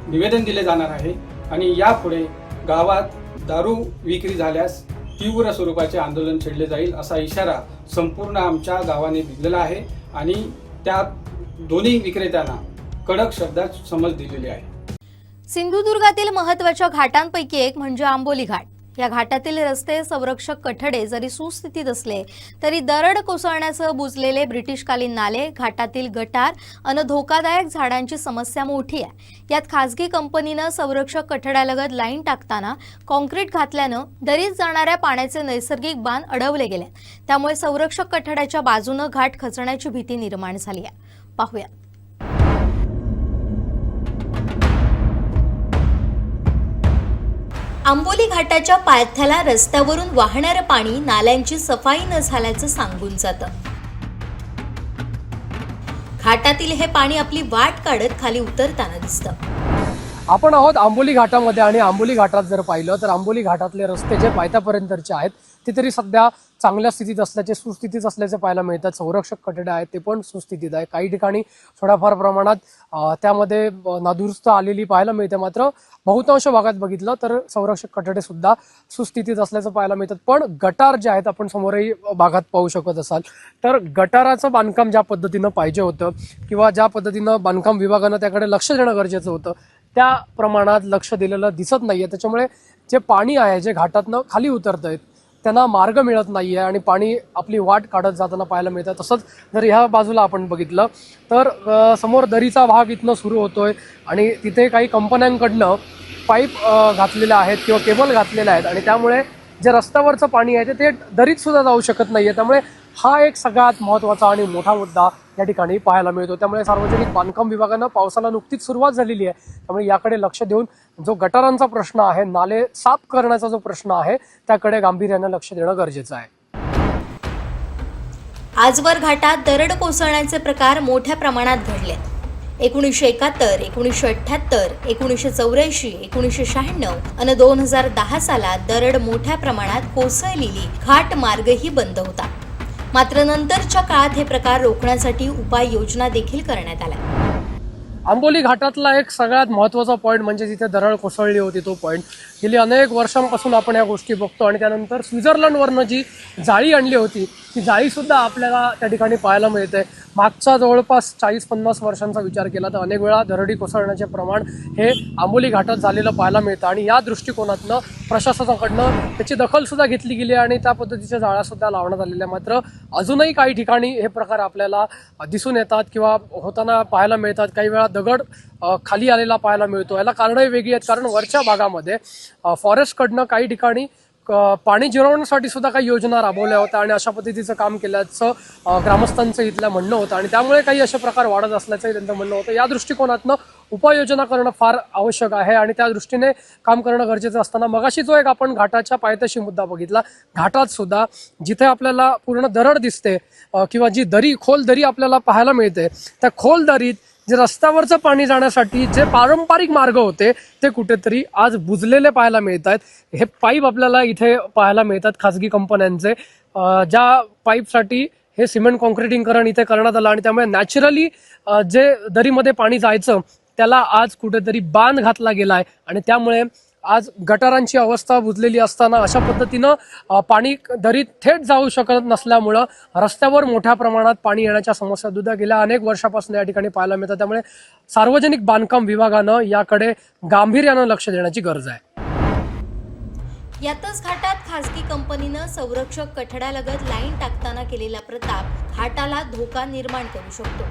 निवेदन दिले जाणार आहे आणि यापुढे गावात दारू विक्री झाल्यास तीव्र स्वरूपाचे आंदोलन छेडले जाईल असा इशारा संपूर्ण आमच्या गावाने दिलेला आहे आणि त्या दोन्ही विक्रेत्यांना कडक शब्दात समज दिलेली आहे. सिंधुदुर्गातील महत्त्वाच्या घाटांपैकी एक म्हणजे आंबोली घाट. या घाटातील रस्ते संरक्षक कठडे जरी सुस्थितीत असले तरी दरड कोसळण्यासह बुजलेले ब्रिटिशकालीन नाले, घाटातील गटार अन धोकादायक झाडांची समस्या मोठी आहे. यात खासगी कंपनीनं संरक्षक कठड्यालगत लाईन टाकताना कॉन्क्रीट घातल्यानं दरीत जाणाऱ्या पाण्याचे नैसर्गिक बांध अडवले गेले. त्यामुळे संरक्षक कठड्याच्या बाजूनं घाट खचण्याची भीती निर्माण झाली आहे. पाहूया. आंबोली घाटाच्या पायथ्याला रस्त्यावरून वाहणारं पाणी नाल्यांची सफाई न झाल्याचं सांगून जातं. घाटातील हे पाणी आपली वाट काढत खाली उतरताना दिसतं. आपण आहोत आंबोली घाटामध्ये आणि आंबोली घाटात जर पाहिलं तर आंबोली घाटातले रस्ते जे पायथ्यापर्यंतचे आहेत ते तरी सध्या चांगल्या स्थितीत असल्याचे, सुस्थितीत असल्याचे पाहायला मिळतात. संरक्षक कठडे आहेत ते पण सुस्थितीत आहे. काही ठिकाणी थोड्याफार प्रमाणात त्यामध्ये नादुरुस्त आलेली पाहायला मिळते. मात्र बहुतांश भागात बघितलं तर संरक्षक कठडे सुद्धा सुस्थितीत असल्याचं पाहायला मिळतात. पण गटार जे आहेत, आपण समोरही भागात पाहू शकत असाल, तर गटाराचं बांधकाम ज्या पद्धतीनं पाहिजे होतं किंवा ज्या पद्धतीनं बांधकाम विभागानं त्याकडे लक्ष देणं गरजेचं होतं, त्या प्रमाणात लक्ष दिलेलं दिसत नाहीये. त्याच्यामुळे जे पाणी आहे, जे घाटातनं खाली उतरतंय, त्यांना मार्ग मिळत नाहीये आणि पाणी आपली वाट काढत जाताना पाहायला मिळतं. तसंच जर ह्या बाजूला आपण बघितलं तर समोर दरीचा भाग इथनं सुरू होतोय आणि तिथे काही कंपन्यांकडनं पाईप घातलेल्या आहेत किंवा केबल घातलेल्या आहेत आणि त्यामुळे जे रस्त्यावरचं पाणी आहे ते दरीत सुद्धा जाऊ शकत नाहीये. त्यामुळे हा एक सगळ्यात महत्त्वाचा आणि मोठा मुद्दा या ठिकाणी पाहायला मिळतो. त्यामुळे सार्वजनिक बांधकाम विभागानं, पावसाला नुकतीच सुरुवात झालेली आहे, त्यामुळे याकडे लक्ष देऊन जो गटारांचा प्रश्न आहे, नाले साफ करण्याचा जो प्रश्न आहे, त्याकडे गांभीर्यानं लक्ष देणं गरजेचं आहे. आजवर घाटात दरड कोसळण्याचे प्रकार मोठ्या प्रमाणात घडलेत. 1971, 1978, 1984, 1996 आणि 2010 सालात दरड मोठ्या प्रमाणात कोसळलेली घाट मार्गही बंद होता. मात्र नंतरच्या काळात हे प्रकार रोखण्यासाठी उपाययोजना देखील करण्यात आल्या. आंबोली घाटातला एक सगळ्यात महत्त्वाचा पॉईंट म्हणजे जिथे दरड कोसळली होती तो पॉईंट. गेली अनेक वर्षांपासून आपण या गोष्टी बघतो आणि त्यानंतर स्वित्झर्लंडवरनं जी जाळी आणली होती ती जाळीसुद्धा आपल्याला त्या ठिकाणी पाहायला मिळते. मागचा जवळपास 40-50 वर्षांचा विचार केला तर अनेक वेळा दरडी कोसळण्याचे प्रमाण हे आंबोली घाटात झालेलं पाहायला मिळतं आणि या दृष्टिकोनातनं प्रशासनाकडनं त्याची दखलसुद्धा घेतली गेली आणि त्या पद्धतीच्या जाळ्यासुद्धा लावण्यात आलेल्या. मात्र अजूनही काही ठिकाणी हे प्रकार आपल्याला दिसून येतात किंवा होताना पाहायला मिळतात. काही वेळा दगड खाली आलेला पाहायला मिळतो. याला कारणंही वेगळी आहेत, कारण वरच्या भागामध्ये फॉरेस्टकडनं काही ठिकाणी पाणी जिरवण्यासाठी सुद्धा काही योजना राबवल्या होत्या आणि अशा पद्धतीचं काम केल्याचं ग्रामस्थांचं इथलं म्हणणं होतं आणि त्यामुळे काही असे प्रकार वाढत असल्याचंही त्यांचं म्हणणं होतं. या दृष्टिकोनातनं उपाययोजना करणं फार आवश्यक आहे आणि त्या दृष्टीने काम करणं गरजेचं असताना मगाशी जो एक आपण घाटाच्या पायथ्याशी मुद्दा बघितला, घाटात सुद्धा जिथे आपल्याला पूर्ण दरड दिसते किंवा जी दरी, खोल दरी आपल्याला पाहायला मिळते, त्या खोल दरीत जे रस्त्यावरचं पाणी जाण्यासाठी जे पारंपरिक मार्ग होते ते कुठेतरी आज बुजलेले पाहायला मिळत आहेत. हे पाईप आपल्याला इथे पाहायला मिळतात खाजगी कंपन्यांचे, ज्या पाईपसाठी हे सिमेंट कॉन्क्रिटिंगकरण इथे करण्यात आलं आणि त्यामुळे नॅचरली जे दरीमध्ये पाणी जायचं त्याला आज कुठेतरी बांध घातला गेला आहे आणि त्यामुळे आज गटारांची अवस्था बुजलेली असताना अशा पद्धतीनं पाणी दरीत थेट जाऊ शकत नसल्यामुळं रस्त्यावर मोठ्या प्रमाणात पाणी येण्याच्या समस्या सुद्धा गेल्या अनेक वर्षापासून या ठिकाणी पाहायला मिळतात. त्यामुळे सार्वजनिक बांधकाम विभागानं याकडे गांभीर्यानं लक्ष देण्याची गरज आहे. यातच घाटात खासगी कंपनीनं संरक्षक कठड्यालगत लाईन टाकताना केलेला प्रताप घाटाला धोका निर्माण करू शकतो,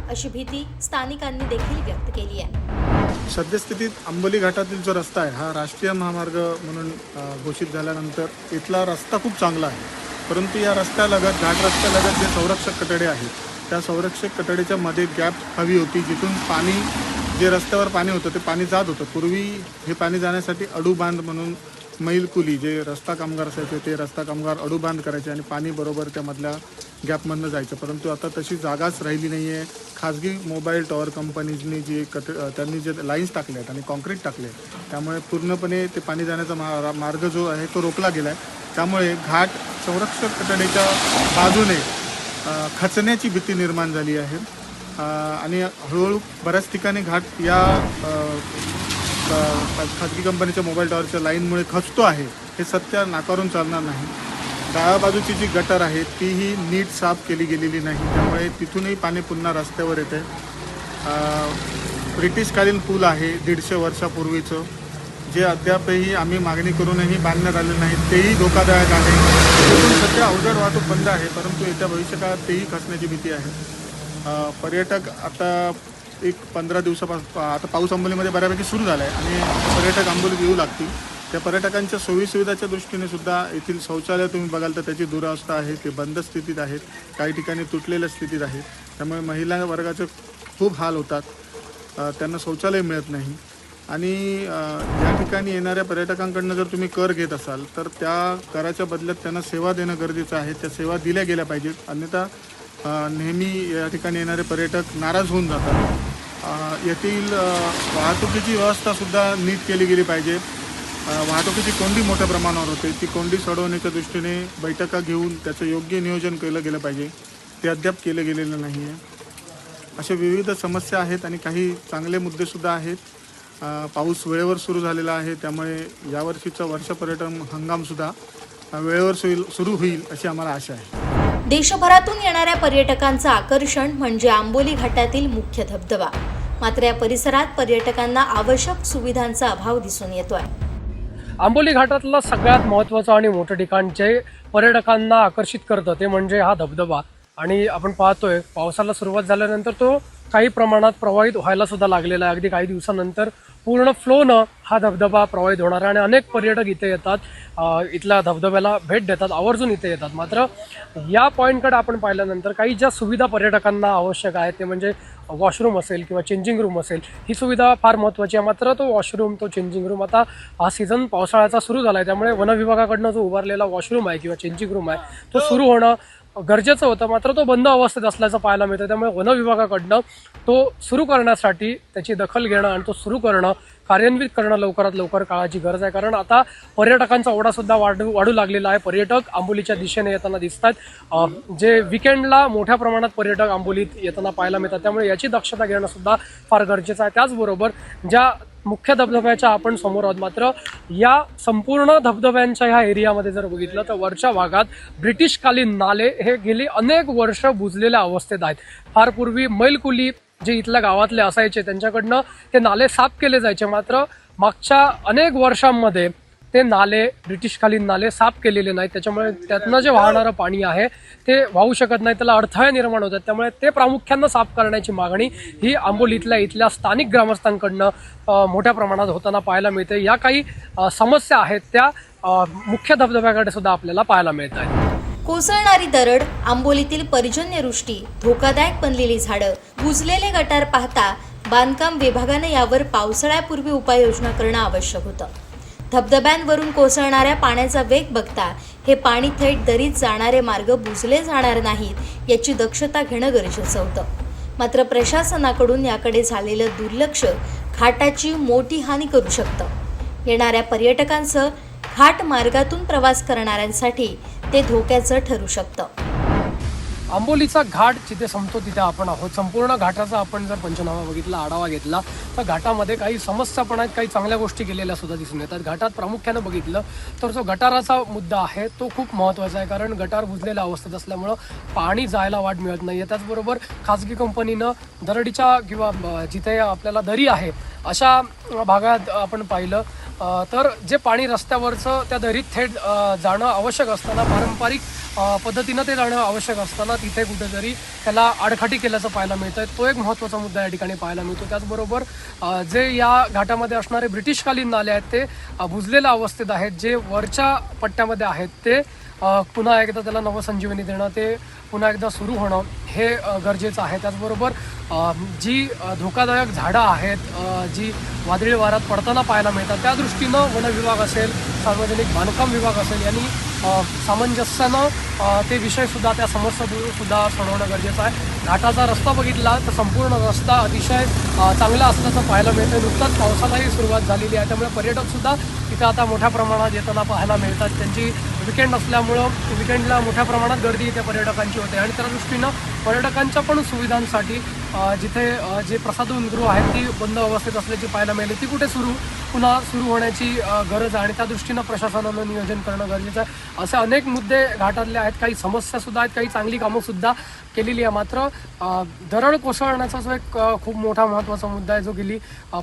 अशी भीती स्थानिकांनी देखील व्यक्त केली आहे. सद्यस्थितीत आंबोली घाटातील जो रस्ता आहे हा राष्ट्रीय महामार्ग म्हणून घोषित झाल्यानंतर इथला रस्ता खूप चांगला आहे, परंतु या रस्त्यालगत, घाट रस्त्यालगत जे संरक्षक कठडे आहेत त्या संरक्षक कठडीच्या मध्ये गॅप हवी होती, जिथून पाणी, जे रस्त्यावर पाणी होतं ते पाणी जात होतं. पूर्वी हे पाणी जाण्यासाठी अडूबांध म्हणून मैलकुली जे रस्ता कामगार असायचे ते रस्ता कामगार अडूबांध करायचे आणि पाणी बरोबर त्यामधल्या गॅपमधनं जायचं, परंतु आता तशी जागाच राहिली नाही आहे. खाजगी मोबाईल टॉवर कंपनीजनी जी त्यांनी जे लाईन्स टाकले आहेत आणि कॉन्क्रीट टाकले आहेत त्यामुळे पूर्णपणे ते पाणी जाण्याचा मार्ग जो आहे तो रोखला गेला आहे. त्यामुळे घाट संरक्षक कठडीच्या बाजूने खचण्याची भीती निर्माण झाली आहे आणि हळूहळू बऱ्याच ठिकाणी घाट या खाजगी कंपनीच्या मोबाईल टॉवरच्या लाईनमुळे खचतो आहे, हे सत्य नाकारून चालणार नाही. डाव्या बाजूची जी गटर आहे तीही नीट साफ केली गेलेली नाही, त्यामुळे तिथूनही पाणी पुन्हा रस्त्यावर येते. ब्रिटिशकालीन पूल आहे 150 वर्षापूर्वीचं, जे अद्यापही आम्ही मागणी करूनही बांधण्यात आले नाही, तेही धोकादायक आहे. तिथून सध्या अवजड वाहतूक बंद आहे, परंतु येत्या भविष्यकाळात तेही खचण्याची भीती आहे. पर्यटक आता एक 15 दिवसापासून, आता पाऊस आंबोलीमध्ये बऱ्यापैकी सुरू झाला आहे आणि पर्यटक आंबोलीत येऊ लागतील. त्या पर्यटकांच्या सोयीसुविधाच्या दृष्टीने सुद्धा येथील शौचालय तुम्ही बघाल तर त्याची दुरावस्था आहे, ते बंद स्थितीत आहेत, काही ठिकाणी तुटलेल्या स्थितीत आहेत. त्यामुळे महिला वर्गाचे खूप हाल होतात, त्यांना शौचालय मिळत नाही आणि या ठिकाणी येणाऱ्या पर्यटकांकडनं जर तुम्ही कर घेत असाल तर त्या कराच्या बदल्यात त्यांना सेवा देणं गरजेचं आहे. त्या सेवा दिल्या गेल्या पाहिजेत, अन्यथा नेहमी या ठिकाणी येणारे पर्यटक नाराज होऊन जातात. येथील वाहतुकीची व्यवस्थासुद्धा नीट केली गेली पाहिजे. वाहतुकीची कोंडी मोठ्या प्रमाणावर होते. ती कोंडी सोडवण्याच्या दृष्टीने बैठका घेऊन त्याचं योग्य नियोजन केलं गेलं पाहिजे. ते अद्याप केलं गेलेलं नाही आहे. अशा विविध समस्या आहेत आणि काही चांगले मुद्देसुद्धा आहेत. पाऊस वेळेवर सुरू झालेला आहे, त्यामुळे यावर्षीचा वर्षा पर्यटन हंगामसुद्धा वेळेवर सुरू होईल अशी आम्हाला आशा आहे. देशभरातून येणाऱ्या पर्यटकांचं आकर्षण म्हणजे आंबोली घाटातील मुख्य धबधबा. मात्र या परिसरात पर्यटकांना आवश्यक सुविधांचा अभाव दिसून येतोय. आंबोली घाटातलं सगळ्यात महत्त्वाचं आणि मोठं ठिकाण जे पर्यटकांना आकर्षित करतं ते म्हणजे हा धबधबा. आणि आपण पाहतोय पावसाला सुरुवात झाल्यानंतर तो काही प्रमाणात प्रवाहित व्हायला सुद्धा लागलेला आहे. अगदी काही दिवसानंतर पूर्ण फ्लोनं हा धबधबा प्रवाहित होणार आहे आणि अनेक पर्यटक इथे येतात, इथल्या धबधब्याला भेट देतात, आवर्जून इथे येतात. मात्र या पॉईंटकडे आपण पाहिल्यानंतर काही ज्या सुविधा पर्यटकांना आवश्यक आहेत ते म्हणजे वॉशरूम असेल किंवा चेंजिंग रूम असेल, ही सुविधा फार महत्त्वाची आहे. मात्र तो वॉशरूम, तो चेंजिंग रूम, आता हा सीझन पावसाळ्याचा सुरू झाला आहे, त्यामुळे वन विभागाकडनं जो उभारलेला वॉशरूम आहे किंवा चेंजिंग रूम आहे तो सुरू होणं गरजेचं होतं. मात्र तो बंद अवस्थेत असल्याचं पाहायला मिळतं. त्यामुळे वन विभागाकडनं तो सुरू करण्यासाठी त्याची दखल घेणं आणि तो सुरू करणं, कार्यान्वित करणं लवकरात लवकर काळाची गरज आहे. कारण आता पर्यटकांचा ओढासुद्धा वाढू लागलेला आहे. पर्यटक आंबोलीच्या दिशेने येताना दिसत आहेत. जे विकेंडला मोठ्या प्रमाणात पर्यटक आंबोलीत येताना पाहायला मिळतात. त्यामुळे याची दक्षता घेणं सुद्धा फार गरजेचं आहे. त्याचबरोबर ज्या मुख्य धबधब्याच्या आपण समोर आहोत, मात्र या संपूर्ण धबधब्यांच्या ह्या एरियामध्ये जर बघितलं तर वरच्या भागात ब्रिटिशकालीन नाले हे गेली अनेक वर्ष बुजलेल्या अवस्थेत आहेत. फार पूर्वी मैलकुली जे इथल्या गावातले असायचे त्यांच्याकडनं ते नाले साफ केले जायचे. मात्र मागच्या अनेक वर्षांमध्ये ते नाले, ब्रिटिशकालीन नाले साफ केलेले नाहीत. त्याच्यामुळे त्यातनं जे वाहणारं पाणी आहे ते वाहू शकत नाही, त्याला अडथळे निर्माण होतात. त्यामुळे ते प्रामुख्यानं साफ करण्याची मागणी ही इथल्या स्थानिक ग्रामस्थांकडनं मोठ्या प्रमाणात होताना पाहायला मिळते. या काही समस्या आहेत त्या मुख्य धबधब्याकडे सुद्धा आपल्याला पाहायला मिळत आहेत. कोसळणारी दरड, आंबोलीतील पर्जन्यवृष्टी, धोकादायक बनलेली झाडं, बुजलेले गटार पाहता बांधकाम विभागानं यावर पावसाळ्यापूर्वी उपाययोजना करणं आवश्यक होतं. धबधब्यांवरून कोसळणाऱ्या पाण्याचा वेग बघता हे पाणी थेट दरीत जाणारे मार्ग बुजले जाणार नाहीत याची दक्षता घेणं गरजेचं होतं. मात्र प्रशासनाकडून याकडे झालेलं दुर्लक्ष घाटाची मोठी हानी करू शकतं. येणाऱ्या पर्यटकांसह घाट मार्गातून प्रवास करणाऱ्यांसाठी ते धोक्याचं ठरू शकतं. आंबोलीचा घाट जिथे संपतो तिथे आपण आहोत. संपूर्ण घाटाचा आपण जर पंचनामा बघितला, आढावा घेतला तर घाटामध्ये काही समस्या पण आहेत, काही चांगल्या गोष्टी केलेल्या सुद्धा दिसून येतात. घाटात प्रामुख्यानं बघितलं तर जो गटाराचा मुद्दा आहे तो खूप महत्त्वाचा आहे. कारण गटार बुजलेल्या अवस्थेत असल्यामुळं पाणी जायला वाट मिळत नाही आहे. त्याचबरोबर खाजगी कंपनीनं दरडीच्या किंवा जिथे आपल्याला दरी आहे अशा भागात आपण पाहिलं तर जे पाणी रस्त्यावरचं त्या दरीत थेट जाणं आवश्यक असताना, पारंपरिक पद्धतीनं ते जाणं आवश्यक असताना तिथे कुठेतरी त्याला आडखाटी केल्याचं पाहायला मिळतं. तो एक महत्त्वाचा मुद्दा या ठिकाणी पाहायला मिळतो. त्याचबरोबर जे या घाटामध्ये असणारे ब्रिटिशकालीन नाले आहेत ते बुजलेल्या अवस्थेत आहेत. जे वरच्या पट्ट्यामध्ये आहेत ते पुन्हा एकदा त्याला नवसंजीवनी देणं, ते पुन्हा एकदा सुरू होणं हे गरजेचं आहे. त्याचबरोबर जी धोकादायक झाडं आहेत, जी वादळी वाऱ्यात पडताना पाहायला मिळतात, त्या दृष्टीनं वन विभाग असेल, सार्वजनिक बांधकाम विभाग असेल यांनी सामंजस्यानं ते विषयसुद्धा, त्या समस्यासुद्धा सोडवणं गरजेचं आहे. घाटाचा रस्ता बघितला तर संपूर्ण रस्ता अतिशय चांगला असल्याचं पाहायला मिळतं. नुकताच पावसालाही सुरुवात झालेली आहे, त्यामुळे पर्यटकसुद्धा इथं आता मोठ्या प्रमाणात येताना पाहायला मिळतात. त्यांची विकेंड असल्यामुळं विकेंडला मोठ्या प्रमाणात गर्दी इथे पर्यटकांची होते आणि त्या दृष्टीनं पर्यटकांच्या पण सुविधांसाठी जिथे जे प्रसाधनगृह आहेत ती बंद अवस्थेत असल्याची पाहायला मिळाली, ती कुठे पुन्हा सुरू होण्याची गरज आहे आणि त्या दृष्टीनं प्रशासनानं नियोजन करणं गरजेचं आहे. असे अनेक मुद्दे घाटातले आहेत. काही समस्यासुद्धा आहेत, काही चांगली कामंसुद्धा केलेली आहे. मात्र दरड कोसळण्याचा जो एक खूप मोठा महत्त्वाचा मुद्दा आहे, जो गेली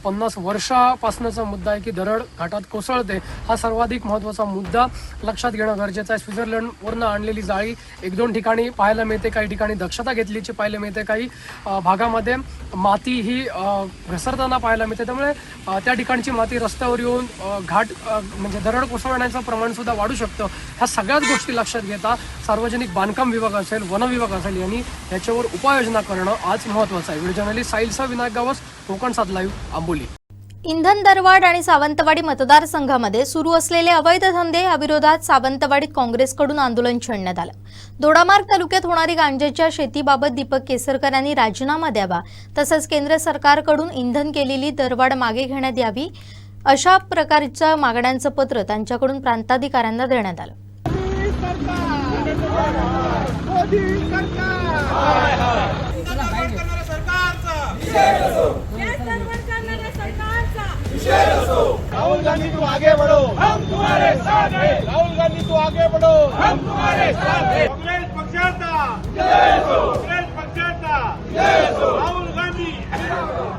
50 वर्षापासूनचा मुद्दा आहे की दरड घाटात कोसळते, हा सर्वाधिक महत्त्वाचा मुद्दा लक्षात घेणं गरजेचं आहे. स्वित्झर्लंडवरनं आणलेली जाळी 1-2 ठिकाणी पाहायला मिळते, काही ठिकाणी दक्षता घेतल्याची पाहायला मिळते, काही भागामध्ये माती ही घसरताना पाहायला मिळते. त्यामुळे त्या ठिकाणची माती रस्त्यावर येऊन घाट म्हणजे दरड कोसळण्याचं प्रमाणसुद्धा वाढू शकतं. ह्या सगळ्याच गोष्टी लक्षात घेता सार्वजनिक बांधकाम विभाग असेल, वन विभाग असेल यांनी याच्यावर उपाययोजना करणं आज महत्त्वाचं आहे. Video journalist साहिलसह Vinayak Gawas, Konkan 7 live, Amboli. इंधन दरवाढ आणि सावंतवाडी मतदारसंघामध्ये सुरू असलेले अवैध धंदे या विरोधात सावंतवाडीत काँग्रेसकडून आंदोलन छेडण्यात आलं. दोडामार्ग तालुक्यात होणारी गांजाच्या शेतीबाबत दीपक केसरकर यांनी राजीनामा द्यावा, तसंच केंद्र सरकारकडून इंधन केलेली दरवाढ मागे घेण्यात यावी अशा प्रकारच्या मागण्यांचं पत्र त्यांच्याकडून प्रांताधिकाऱ्यांना देण्यात आलं. राहुल गांधी तू आगे बढ़ो, हम तुम्हारे साथ हैं. राहुल गांधी तू आगे बढ़ो, हम तुम्हारे साथ हैं. कांग्रेस पक्षाचा जय हो, कांग्रेस पक्षाचा जय हो. राहुल गांधी,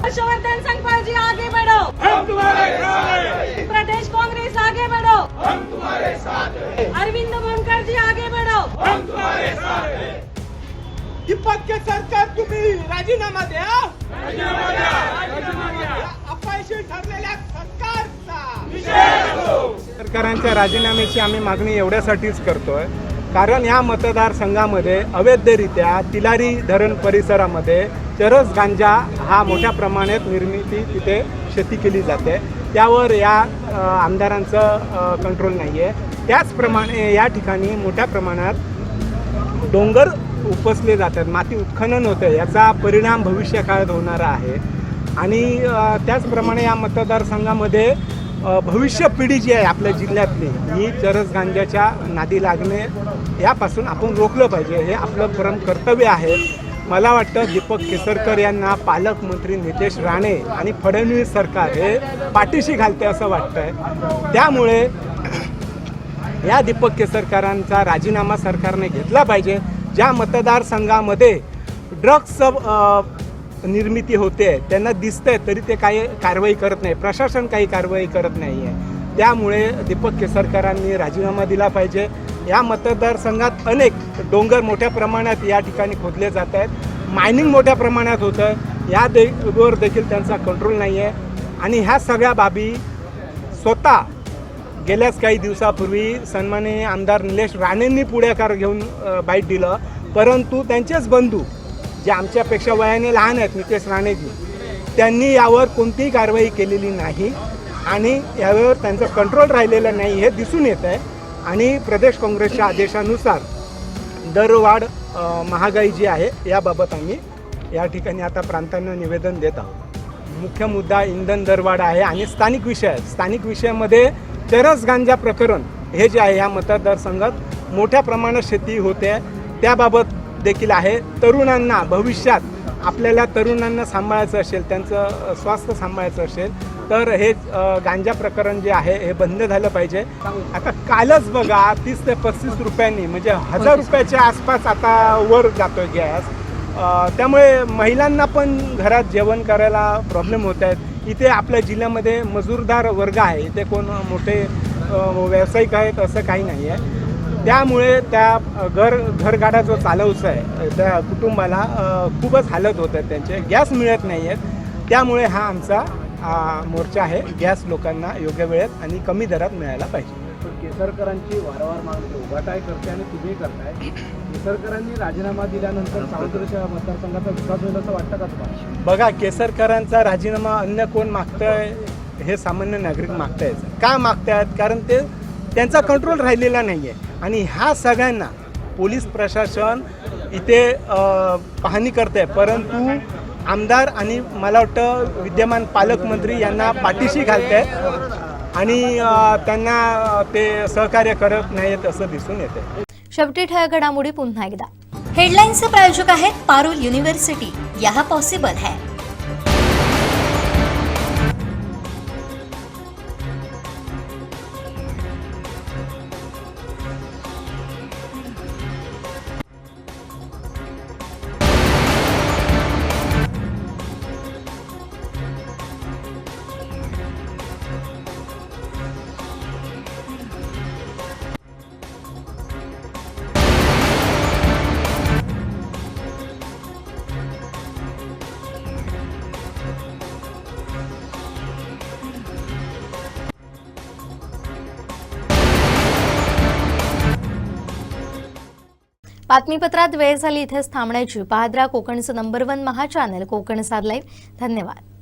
हर्षवर्धन संघपाल जी आगे बढ़ो, हम तुम्हारे साथ हैं. प्रदेश कांग्रेस आगे बढ़ो, हम तुम्हारे साथ हैं. अरविंद मोनकर जी आगे बढ़ो, हम तुम्हारे साथ हैं. दीपक के सरकार तुम्ही राजीनामा द्या, राजीनामा द्या, राजीनामा द्या. अपयशी ठरलेल्या सरकारचा विजय हो. सरकारांच्या राजीनाम्याची आम्ही मागणी एवढ्यासाठीच करतोय कारण या मतदारसंघामध्ये अवैधरित्या तिलारी धरण परिसरामध्ये चरस गांजा हा मोठ्या प्रमाणात निर्मिती तिथे शेती केली जाते. त्यावर या आमदारांचं कंट्रोल नाही आहे. त्याचप्रमाणे या ठिकाणी मोठ्या प्रमाणात डोंगर उपसले जातात, माती उत्खनन होतं, याचा परिणाम भविष्य काळात होणारा आहे. आणि त्याचप्रमाणे या मतदारसंघामध्ये भविष्य पिढी जी आहे आपल्या जिल्ह्यातली ही चरस गांजाच्या नादी लागणे यापासून आपण रोखलं पाहिजे, हे आपलं परम कर्तव्य आहे. मला वाटतं दीपक केसरकर यांना पालकमंत्री नितेश राणे आणि फडणवीस सरकार हे पाठीशी घालते असं वाटतंय. त्यामुळे या दीपक केसरकरांचा राजीनामा सरकारने घेतला पाहिजे. ज्या मतदारसंघामध्ये ड्रग्सचं निर्मिती होते त्यांना दिसतंय तरी ते काही कारवाई करत नाही, प्रशासन काही कारवाई करत नाही आहे. त्यामुळे दीपक केसरकरांनी राजीनामा दिला पाहिजे. या मतदारसंघात अनेक डोंगर मोठ्या प्रमाणात या ठिकाणी खोदले जात आहेत, मायनिंग मोठ्या प्रमाणात होतं, यावर देखील त्यांचा कंट्रोल नाही आहे. आणि ह्या सगळ्या बाबी स्वतः गेल्याच काही दिवसापूर्वी सन्माननीय आमदार निलेश राणेंनी पुढाकार घेऊन बाईट दिलं, परंतु त्यांचेच बंधू जे आमच्यापेक्षा वयाने लहान आहेत नितेश राणेजी, त्यांनी यावर कोणतीही कारवाई केलेली नाही आणि यावर त्यांचं कंट्रोल राहिलेलं नाही हे दिसून येत आहे. आणि प्रदेश काँग्रेसच्या आदेशानुसार दरवाढ महागाई जी आहे याबाबत आम्ही या ठिकाणी आता प्रांतांना निवेदन देत आहोत. मुख्य मुद्दा इंधन दरवाढ आहे आणि स्थानिक विषय आहेत. स्थानिक विषयामध्ये चरस गांजा प्रकरण हे जे आहे या मतदारसंघात मोठ्या प्रमाणात शेती होते त्याबाबत देखील आहे. तरुणांना भविष्यात आपल्याला तरुणांना सांभाळायचं असेल, त्यांचं स्वास्थ्य सांभाळायचं असेल तर हे गांजा प्रकरण जे आहे हे बंद झालं पाहिजे. आता कालच बघा 30 ते 35 रुपयांनी म्हणजे 1000 रुपयाच्या आसपास आता वर जातो गॅस. त्यामुळे महिलांना पण घरात जेवण करायला प्रॉब्लेम होत आहेत. इथे आपल्या जिल्ह्यामध्ये मजूरदार वर्ग आहे, इथे कोण मोठे व्यावसायिक आहेत असं काही नाही आहे. त्यामुळे त्या घरगाडा जो चालवचा आहे त्या कुटुंबाला खूपच हालत होत आहेत, त्यांचे गॅस मिळत नाही आहेत. त्यामुळे हा आमचा मोर्चा आहे. गॅस लोकांना योग्य वेळेत आणि कमी दरात मिळायला पाहिजे. केसरकरांची वारंवार मागणी उभाटाय करते आणि तुम्ही करताय. केसरकरांनी राजीनामा दिल्यानंतर सावंतवाडीच्या मतदारसंघाचा विकास होईल असं वाटतं का तुम्हाला? बघा, केसरकरांचा राजीनामा अन्य कोण मागतंय हे सामान्य नागरिक मागतायत. का मागतायत? कारण ते त्यांचा कंट्रोल राहिलेला नाही आहे आणि ह्या सगळ्यांना पोलीस प्रशासन इथे पाहणी करते, परंतु आमदार आणि मला वाटतं विद्यमान पालकमंत्री यांना पाठीशी घालत आहेत आणि त्यांना ते सहकार्य करत नाहीत असं दिसून येते. शेवटी ठळक घडामोडी पुन्हा एकदा. हेडलाईन्सचे प्रायोजक आहेत पारुल युनिव्हर्सिटी. यह पॉसिबल है. बातमीपत्रात वेळ झाली इथेच थांबण्याची. पाहत राहा कोकणचं नंबर 1 महा चॅनल कोकण साध लाईव्ह. धन्यवाद.